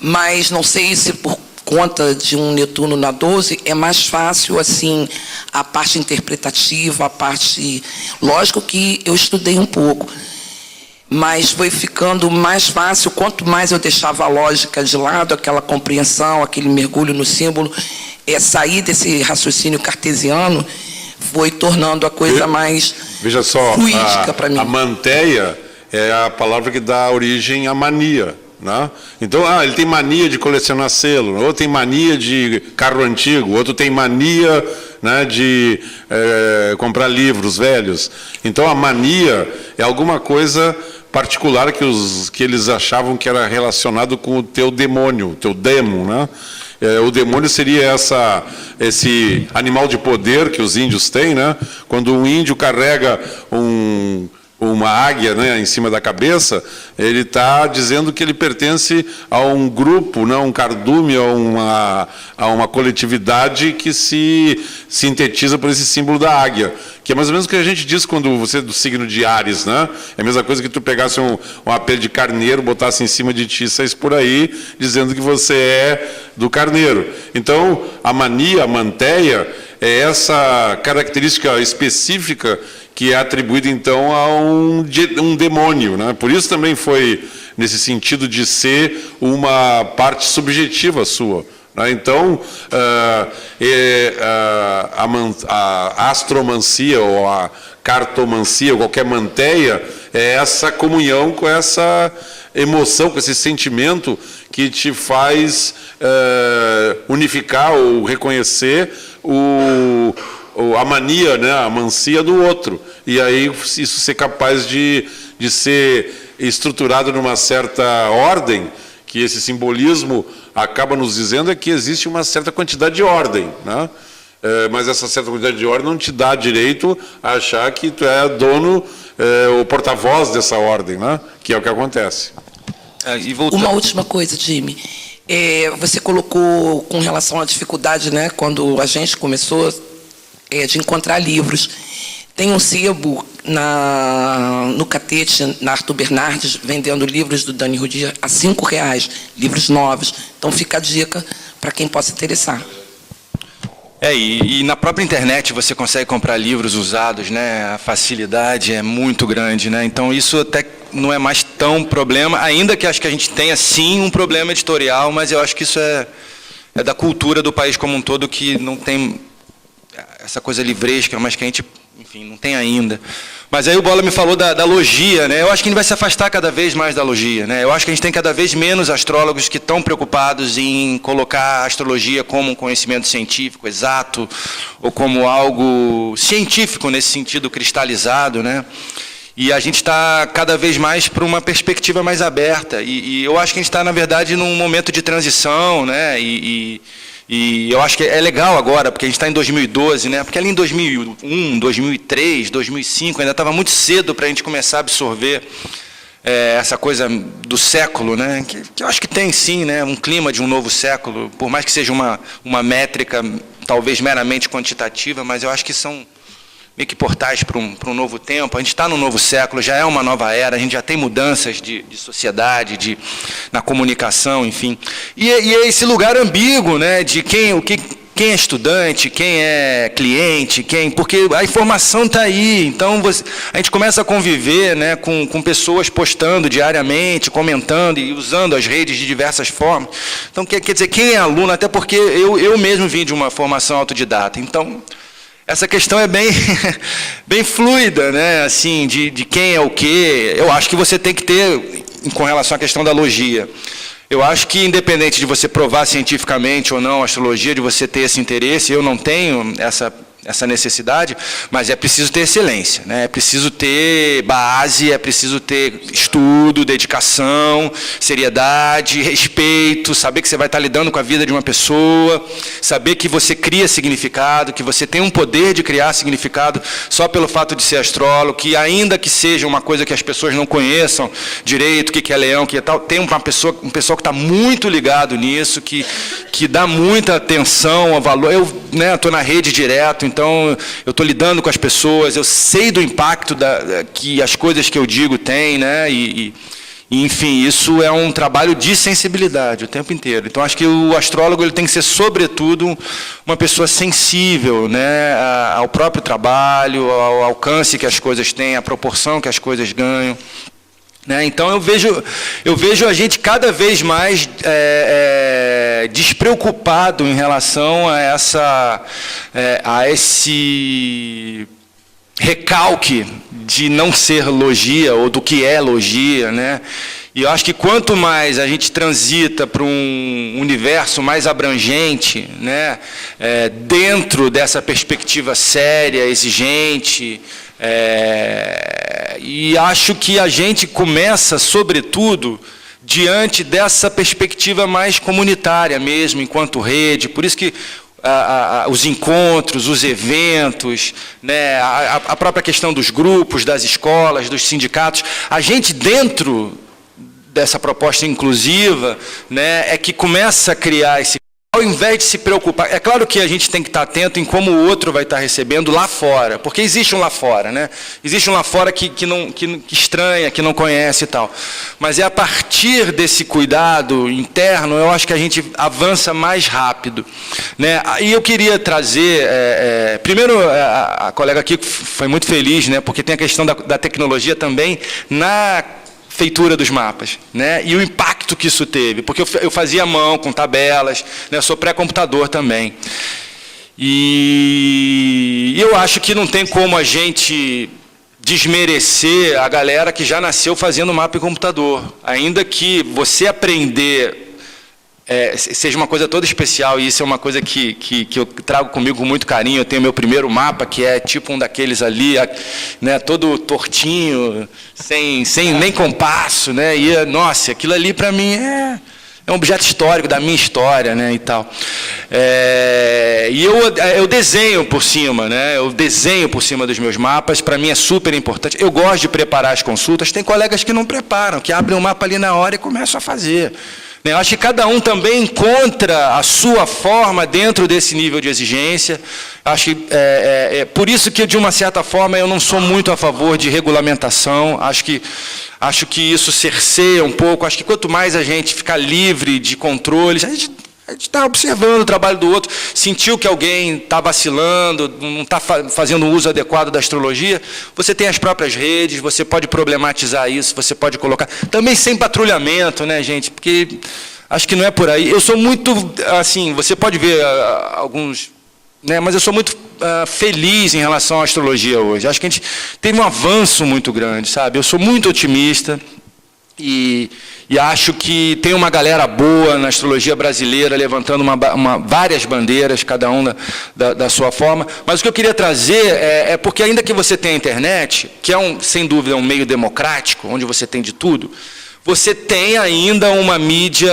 mas não sei se por conta de um Netuno na 12, é mais fácil, assim, a parte interpretativa, a parte... Lógico que eu estudei um pouco, mas foi ficando mais fácil, quanto mais eu deixava a lógica de lado, aquela compreensão, aquele mergulho no símbolo, sair desse raciocínio cartesiano, foi tornando a coisa mais veja só, fluídica para mim. A manteia é a palavra que dá origem à mania. Né? Então, ele tem mania de colecionar selo, outro tem mania de carro antigo, outro tem mania, né, de comprar livros velhos. Então, a mania é alguma coisa particular que eles achavam que era relacionado com o teu demônio, o teu demo, né? O demônio seria esse animal de poder que os índios têm, né? Quando um índio carrega uma águia, né, em cima da cabeça, ele está dizendo que ele pertence a um grupo, né, um cardume, a uma coletividade que se sintetiza por esse símbolo da águia, que é mais ou menos o que a gente diz quando você é do signo de Áries, né? É a mesma coisa que tu pegasse um apelo de carneiro, botasse em cima de ti e saísse por aí, dizendo que você é do carneiro. Então, a mania, a manteia, é essa característica específica que é atribuído, então, a um demônio, né? Por isso também foi nesse sentido de ser uma parte subjetiva sua, né? Então, a astromancia ou a cartomancia, ou qualquer manteia, é essa comunhão com essa emoção, com esse sentimento que te faz unificar ou reconhecer a mania, né, a mancia do outro. E aí isso ser capaz de ser estruturado numa certa ordem, que esse simbolismo acaba nos dizendo é que existe uma certa quantidade de ordem, né? Mas essa certa quantidade de ordem não te dá direito a achar que tu é dono, o porta-voz dessa ordem, né? Que é o que acontece. Uma última coisa, Jimmy. Você colocou com relação à dificuldade, né, quando a gente começou de encontrar livros. Tem um sebo no Catete, na Arthur Bernardes, vendendo livros do Dani Rudier a R$5, livros novos. Então fica a dica para quem possa interessar. E na própria internet você consegue comprar livros usados, né? A facilidade é muito grande, né? Então isso até não é mais tão problema, ainda que acho que a gente tenha sim um problema editorial, mas eu acho que isso é da cultura do país como um todo, que não tem essa coisa livresca, mas que a gente, enfim, não tem ainda. Mas aí o Bola me falou da logia, né? Eu acho que a gente vai se afastar cada vez mais da logia, né? Eu acho que a gente tem cada vez menos astrólogos que estão preocupados em colocar a astrologia como um conhecimento científico, exato, ou como algo científico nesse sentido cristalizado, né? E a gente está cada vez mais para uma perspectiva mais aberta. E eu acho que a gente está, na verdade, num momento de transição, né? E eu acho que é legal agora, porque a gente está em 2012, né? Porque ali em 2001, 2003, 2005, ainda estava muito cedo para a gente começar a absorver essa coisa do século, né? Que eu acho que tem sim, né? Um clima de um novo século, por mais que seja uma métrica talvez meramente quantitativa, mas eu acho que são meio que portais para um novo tempo. A gente está no novo século, já é uma nova era, a gente já tem mudanças de sociedade, na comunicação, enfim. E é esse lugar ambíguo, né, de quem é estudante, quem é cliente, porque a informação está aí. Então a gente começa a conviver, né, com pessoas postando diariamente, comentando e usando as redes de diversas formas. Então quer dizer, quem é aluno, até porque eu mesmo vim de uma formação autodidata. Então essa questão é bem fluida, né? Assim, de quem é o quê. Eu acho que você tem que ter, com relação à questão da logia, eu acho que, independente de você provar cientificamente ou não a astrologia, de você ter esse interesse, eu não tenho essa necessidade, mas é preciso ter excelência, né? É preciso ter base, é preciso ter estudo, dedicação, seriedade, respeito, saber que você vai estar lidando com a vida de uma pessoa, saber que você cria significado, que você tem um poder de criar significado só pelo fato de ser astrólogo, que ainda que seja uma coisa que as pessoas não conheçam direito, o que é leão, que é tal, tem um pessoal que está muito ligado nisso, que dá muita atenção ao valor. Eu estou na rede direto, então eu estou lidando com as pessoas, eu sei do impacto que as coisas que eu digo têm, né? E, enfim, isso é um trabalho de sensibilidade o tempo inteiro. Então, acho que o astrólogo ele tem que ser, sobretudo, uma pessoa sensível, né, ao próprio trabalho, ao alcance que as coisas têm, à proporção que as coisas ganham. Né? Então, eu vejo a gente cada vez mais despreocupado em relação a esse recalque de não ser logia, ou do que é logia, né? E eu acho que quanto mais a gente transita para um universo mais abrangente, né, dentro dessa perspectiva séria, exigente, e acho que a gente começa, sobretudo, diante dessa perspectiva mais comunitária mesmo, enquanto rede, por isso que os encontros, os eventos, né, a própria questão dos grupos, das escolas, dos sindicatos, a gente dentro dessa proposta inclusiva, né, é que começa a criar esse... Ao invés de se preocupar, é claro que a gente tem que estar atento em como o outro vai estar recebendo lá fora, porque existe um lá fora, né? Existe um lá fora que estranha, que não conhece e tal. Mas é a partir desse cuidado interno, eu acho que a gente avança mais rápido, né? E eu queria trazer, primeiro, a colega aqui foi muito feliz, né? Porque tem a questão da tecnologia também na feitura dos mapas, né? E o impacto que isso teve, porque eu fazia à mão, com tabelas, né? Eu sou pré-computador também. E eu acho que não tem como a gente desmerecer a galera que já nasceu fazendo mapa em computador. Ainda que você aprender seja uma coisa toda especial, e isso é uma coisa que eu trago comigo com muito carinho. Eu tenho meu primeiro mapa, que é tipo um daqueles ali, né, todo tortinho, sem nem compasso, né, e, nossa, aquilo ali para mim é um objeto histórico da minha história, né, e tal. E eu desenho por cima, né, eu desenho por cima dos meus mapas, para mim é super importante. Eu gosto de preparar as consultas, tem colegas que não preparam, que abrem o mapa ali na hora e começam a fazer. Eu acho que cada um também encontra a sua forma dentro desse nível de exigência. Acho que por isso que, de uma certa forma, eu não sou muito a favor de regulamentação. Acho que isso cerceia um pouco. Acho que quanto mais a gente ficar livre de controles, A gente está observando o trabalho do outro, sentiu que alguém está vacilando, não está fazendo um uso adequado da astrologia, você tem as próprias redes, você pode problematizar isso, você pode colocar, também sem patrulhamento, né, gente, porque acho que não é por aí. Eu sou muito, assim, você pode ver alguns, né, mas eu sou muito feliz em relação à astrologia hoje. Acho que a gente teve um avanço muito grande, sabe? Eu sou muito otimista. E acho que tem uma galera boa na astrologia brasileira, levantando várias bandeiras, cada um da sua forma. Mas o que eu queria trazer é porque, ainda que você tenha a internet, que é, sem dúvida, um meio democrático, onde você tem de tudo, você tem ainda uma mídia,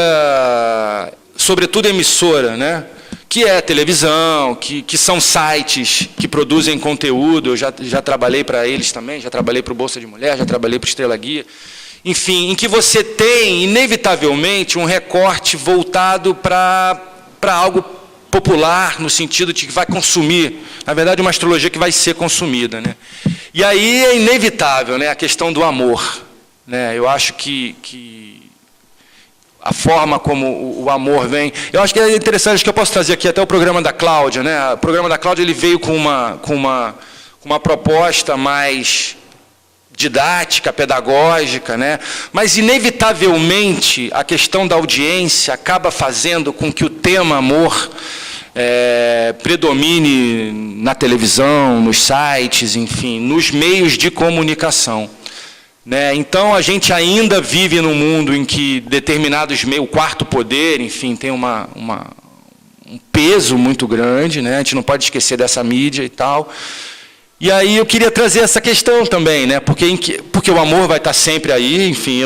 sobretudo emissora, né? Que é televisão, que são sites que produzem conteúdo. Eu já trabalhei para eles também, já trabalhei para o Bolsa de Mulher, já trabalhei para o Estrela Guia. Enfim, em que você tem, inevitavelmente, um recorte voltado para algo popular, no sentido de que vai consumir. Na verdade, uma astrologia que vai ser consumida, né? E aí é inevitável, né, a questão do amor, né? Eu acho que a forma como o amor vem... Eu acho que é interessante, acho que eu posso trazer aqui até o programa da Cláudia, né? O programa da Cláudia, ele veio com uma proposta mais didática, pedagógica, né? Mas, inevitavelmente, a questão da audiência acaba fazendo com que o tema amor predomine na televisão, nos sites, enfim, nos meios de comunicação, né? Então, a gente ainda vive num mundo em que determinados meios, o quarto poder, enfim, tem um peso muito grande, né? A gente não pode esquecer dessa mídia e tal. E aí eu queria trazer essa questão também, né? Porque o amor vai estar sempre aí, enfim,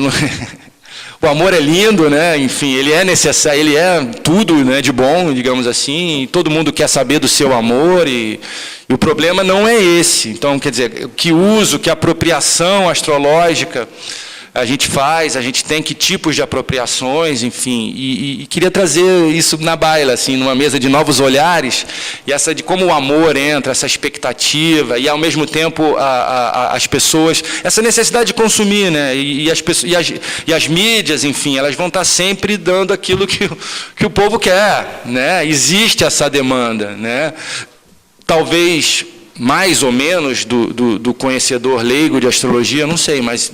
o amor é lindo, né? Enfim, ele é necessário, ele é tudo, né, de bom, digamos assim, e todo mundo quer saber do seu amor, e o problema não é esse. Então, quer dizer, que uso, que apropriação astrológica a gente faz, a gente tem que tipos de apropriações, enfim, e queria trazer isso na baila, assim, numa mesa de novos olhares, e essa de como o amor entra, essa expectativa, e ao mesmo tempo as pessoas, essa necessidade de consumir, né, e as mídias, enfim, elas vão estar sempre dando aquilo que o povo quer, né, existe essa demanda, né, talvez mais ou menos do conhecedor leigo de astrologia, não sei, mas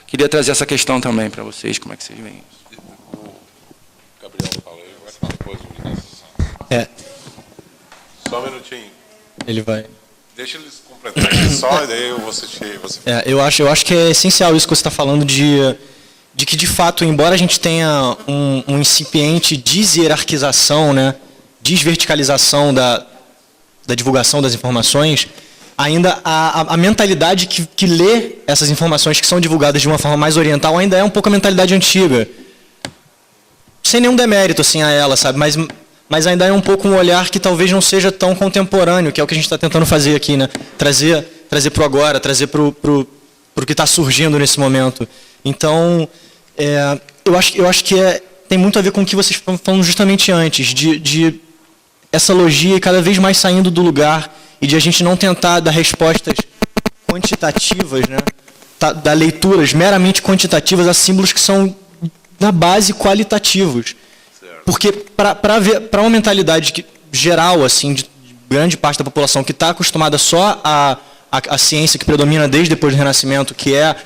queria trazer essa questão também para vocês, como é que vocês veem isso. O Gabriel fala, ele vai falar depois. Só um minutinho. Ele vai... Deixa eles completar aqui só, e daí eu vou assistir. Eu acho que é essencial isso que você está falando de que, de fato, embora a gente tenha um incipiente deshierarquização, né, desverticalização da divulgação das informações, ainda a mentalidade que lê essas informações que são divulgadas de uma forma mais oriental ainda é um pouco a mentalidade antiga. Sem nenhum demérito assim, a ela, sabe? Mas ainda é um pouco um olhar que talvez não seja tão contemporâneo, que é o que a gente está tentando fazer aqui, né? Trazer para o agora, trazer para o que está surgindo nesse momento. Então, eu acho que tem muito a ver com o que vocês estavam falando justamente antes, de essa logia cada vez mais saindo do lugar, e de a gente não tentar dar respostas quantitativas, né? Dar leituras meramente quantitativas a símbolos que são, na base, qualitativos. Porque, para uma mentalidade geral, assim, de grande parte da população que está acostumada só a ciência que predomina desde depois do Renascimento, que é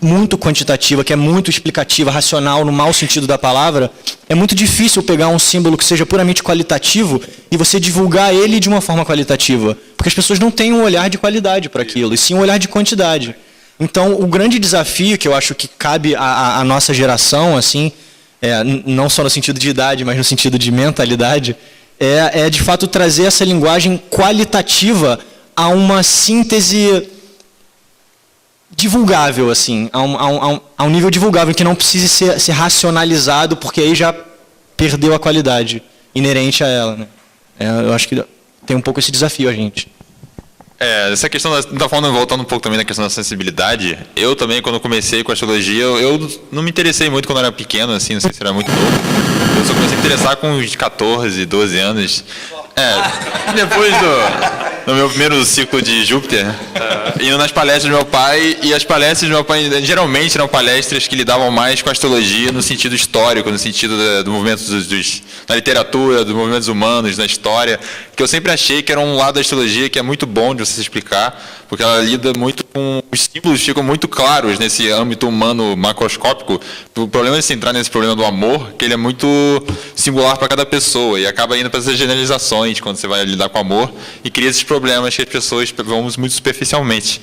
muito quantitativa, que é muito explicativa, racional, no mau sentido da palavra, é muito difícil pegar um símbolo que seja puramente qualitativo e você divulgar ele de uma forma qualitativa. Porque as pessoas não têm um olhar de qualidade para aquilo, e sim um olhar de quantidade. Então, o grande desafio que eu acho que cabe à nossa geração, assim, não só no sentido de idade, mas no sentido de mentalidade, é de fato trazer essa linguagem qualitativa a uma síntese divulgável, assim, a um nível divulgável, que não precise ser racionalizado, porque aí já perdeu a qualidade inerente a ela, né? Eu acho que tem um pouco esse desafio a gente. Essa questão, voltando um pouco também na questão da sensibilidade, eu também, quando comecei com a astrologia, eu não me interessei muito quando era pequeno, assim, não sei se era muito novo. Eu só comecei a me interessar com uns 14, 12 anos. Depois do meu primeiro ciclo de Júpiter. indo nas palestras do meu pai, e as palestras do meu pai geralmente eram palestras que lidavam mais com a astrologia no sentido histórico, no sentido do movimento da literatura, dos movimentos humanos, da história, que eu sempre achei que era um lado da astrologia que é muito bom de você explicar, porque ela lida muito com os símbolos, ficam muito claros nesse âmbito humano macroscópico. O problema é se entrar nesse problema do amor, que ele é muito singular para cada pessoa e acaba indo para essas generalizações quando você vai lidar com amor e cria esses problemas que as pessoas vão muito superficialmente.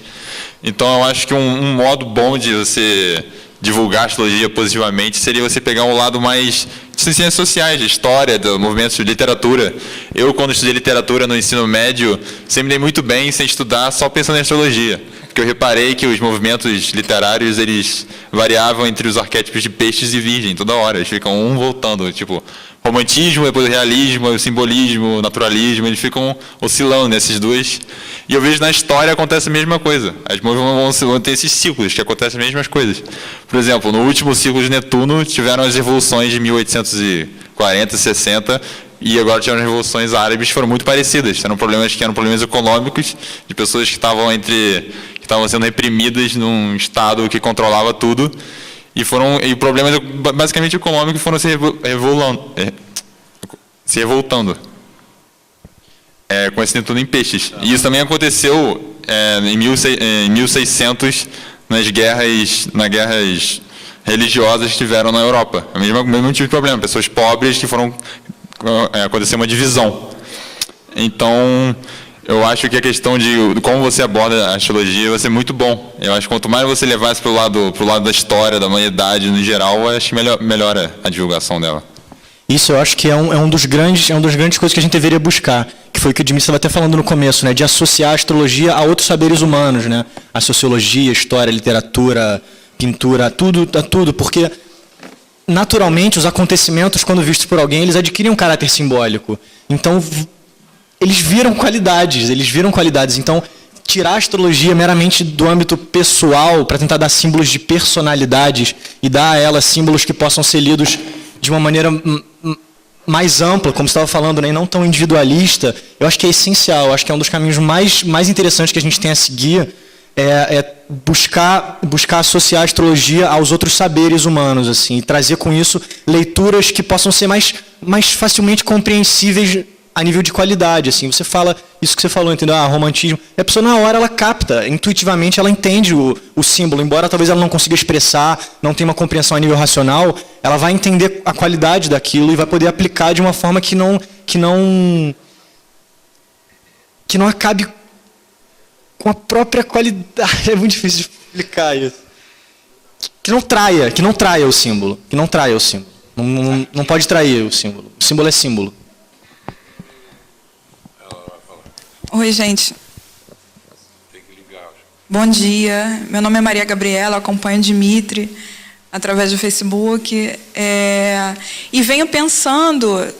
Então eu acho que um modo bom de você divulgar a astrologia positivamente seria você pegar um lado mais de ciências sociais, de história, do movimento de literatura. Eu, quando estudei literatura no ensino médio, sempre dei muito bem sem estudar só pensando em astrologia, porque eu reparei que os movimentos literários, eles variavam entre os arquétipos de peixes e virgem toda hora, eles ficam um voltando, tipo, romantismo, depois o realismo, o simbolismo, o naturalismo, eles ficam oscilando nesses dois. E eu vejo na história acontece a mesma coisa. As movimentos vão ter esses ciclos, que acontecem as mesmas coisas. Por exemplo, no último ciclo de Netuno, tiveram as revoluções de 1840, 60, e agora tiveram as revoluções árabes que foram muito parecidas. Eram problemas econômicos, de pessoas que estavam sendo reprimidas num Estado que controlava tudo, e problemas basicamente econômicos foram se revoltando. Com esse Netuno em peixes. E isso também aconteceu em 1600 nas guerras religiosas que tiveram na Europa. O mesmo tipo de problema, pessoas pobres que foram acontecer uma divisão. Então, eu acho que a questão de como você aborda a astrologia vai ser muito bom. Eu acho que quanto mais você levar isso para o lado da história, da humanidade no geral, eu acho que melhora a divulgação dela. Isso eu acho que é um dos grandes coisas que a gente deveria buscar, que foi o que o Dimitri estava até falando no começo, né, de associar a astrologia a outros saberes humanos, né, a sociologia, história, literatura, pintura, tudo, porque naturalmente os acontecimentos, quando vistos por alguém, eles adquirem um caráter simbólico. Então, eles viram qualidades. Então, tirar a astrologia meramente do âmbito pessoal para tentar dar símbolos de personalidades e dar a ela símbolos que possam ser lidos de uma maneira mais ampla, como você estava falando, né, e não tão individualista, eu acho que é essencial. Eu acho que é um dos caminhos mais interessantes que a gente tem a seguir, buscar associar a astrologia aos outros saberes humanos, assim, e trazer com isso leituras que possam ser mais facilmente compreensíveis a nível de qualidade, assim. Você fala isso que você falou, entendeu? Romantismo. A pessoa na hora ela capta, intuitivamente ela entende o símbolo, embora talvez ela não consiga expressar, não tenha uma compreensão a nível racional, ela vai entender a qualidade daquilo e vai poder aplicar de uma forma que não acabe com a própria qualidade. É muito difícil de explicar isso. Que não traia o símbolo. Não pode trair o símbolo. O símbolo é símbolo. Oi, gente. Bom dia. Meu nome é Maria Gabriela, acompanho o Dimitri através do Facebook. E venho pensando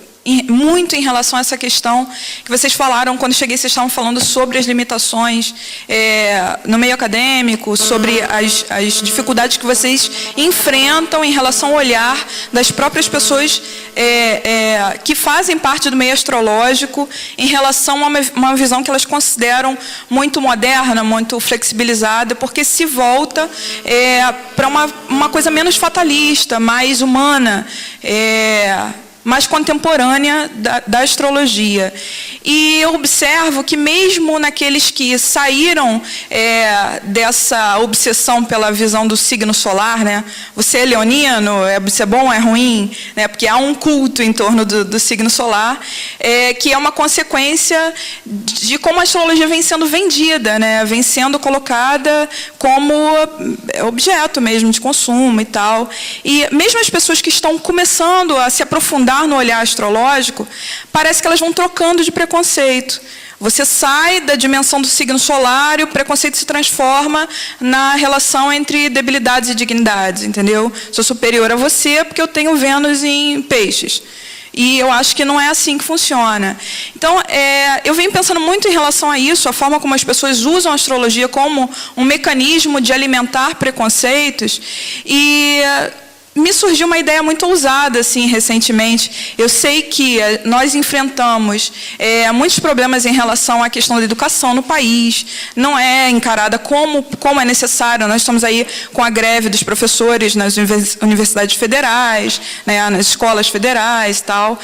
muito em relação a essa questão que vocês falaram, quando cheguei vocês estavam falando sobre as limitações no meio acadêmico, sobre as dificuldades que vocês enfrentam em relação ao olhar das próprias pessoas que fazem parte do meio astrológico em relação a uma visão que elas consideram muito moderna, muito flexibilizada, porque se volta para uma coisa menos fatalista, mais humana, mais contemporânea da astrologia. E eu observo que mesmo naqueles que saíram dessa obsessão pela visão do signo solar, né? Você é leonino, você é bom, é ruim, né? Porque há um culto em torno do signo solar, que é uma consequência de como a astrologia vem sendo vendida, né? Vem sendo colocada como objeto mesmo de consumo e tal. E mesmo as pessoas que estão começando a se aprofundar no olhar astrológico, parece que elas vão trocando de preconceito. Você sai da dimensão do signo solar e o preconceito se transforma na relação entre debilidades e dignidades, entendeu? Sou superior a você porque eu tenho Vênus em peixes. E eu acho que não é assim que funciona. Então, eu venho pensando muito em relação a isso, a forma como as pessoas usam a astrologia como um mecanismo de alimentar preconceitos. E me surgiu uma ideia muito ousada, assim, recentemente. Eu sei que nós enfrentamos muitos problemas em relação à questão da educação no país. Não é encarada como é necessário. Nós estamos aí com a greve dos professores nas universidades federais, né, nas escolas federais e tal.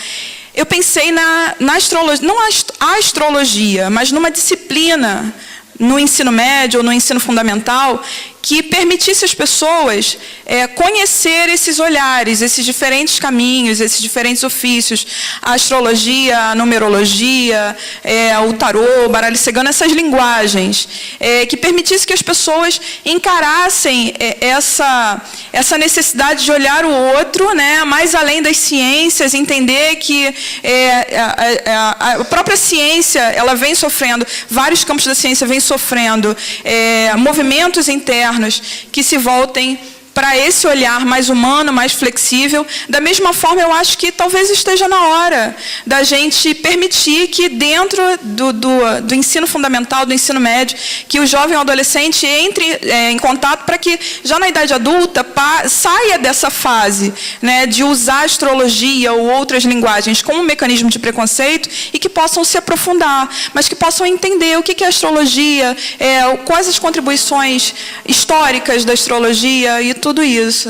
Eu pensei na astrologia, não a astrologia, mas numa disciplina no ensino médio ou no ensino fundamental que permitisse às pessoas conhecer esses olhares, esses diferentes caminhos, esses diferentes ofícios, a astrologia, a numerologia, o tarô, o baralho cigano, essas linguagens, que permitisse que as pessoas encarassem essa necessidade de olhar o outro, né, mais além das ciências, entender que a própria ciência ela vem sofrendo, vários campos da ciência vêm sofrendo movimentos internos que se voltem para esse olhar mais humano, mais flexível. Da mesma forma, eu acho que talvez esteja na hora da gente permitir que dentro do ensino fundamental, do ensino médio, que o jovem ou adolescente entre em contato para que já na idade adulta saia dessa fase, né, de usar a astrologia ou outras linguagens como um mecanismo de preconceito e que possam se aprofundar, mas que possam entender o que é astrologia, quais as contribuições históricas da astrologia e tudo isso.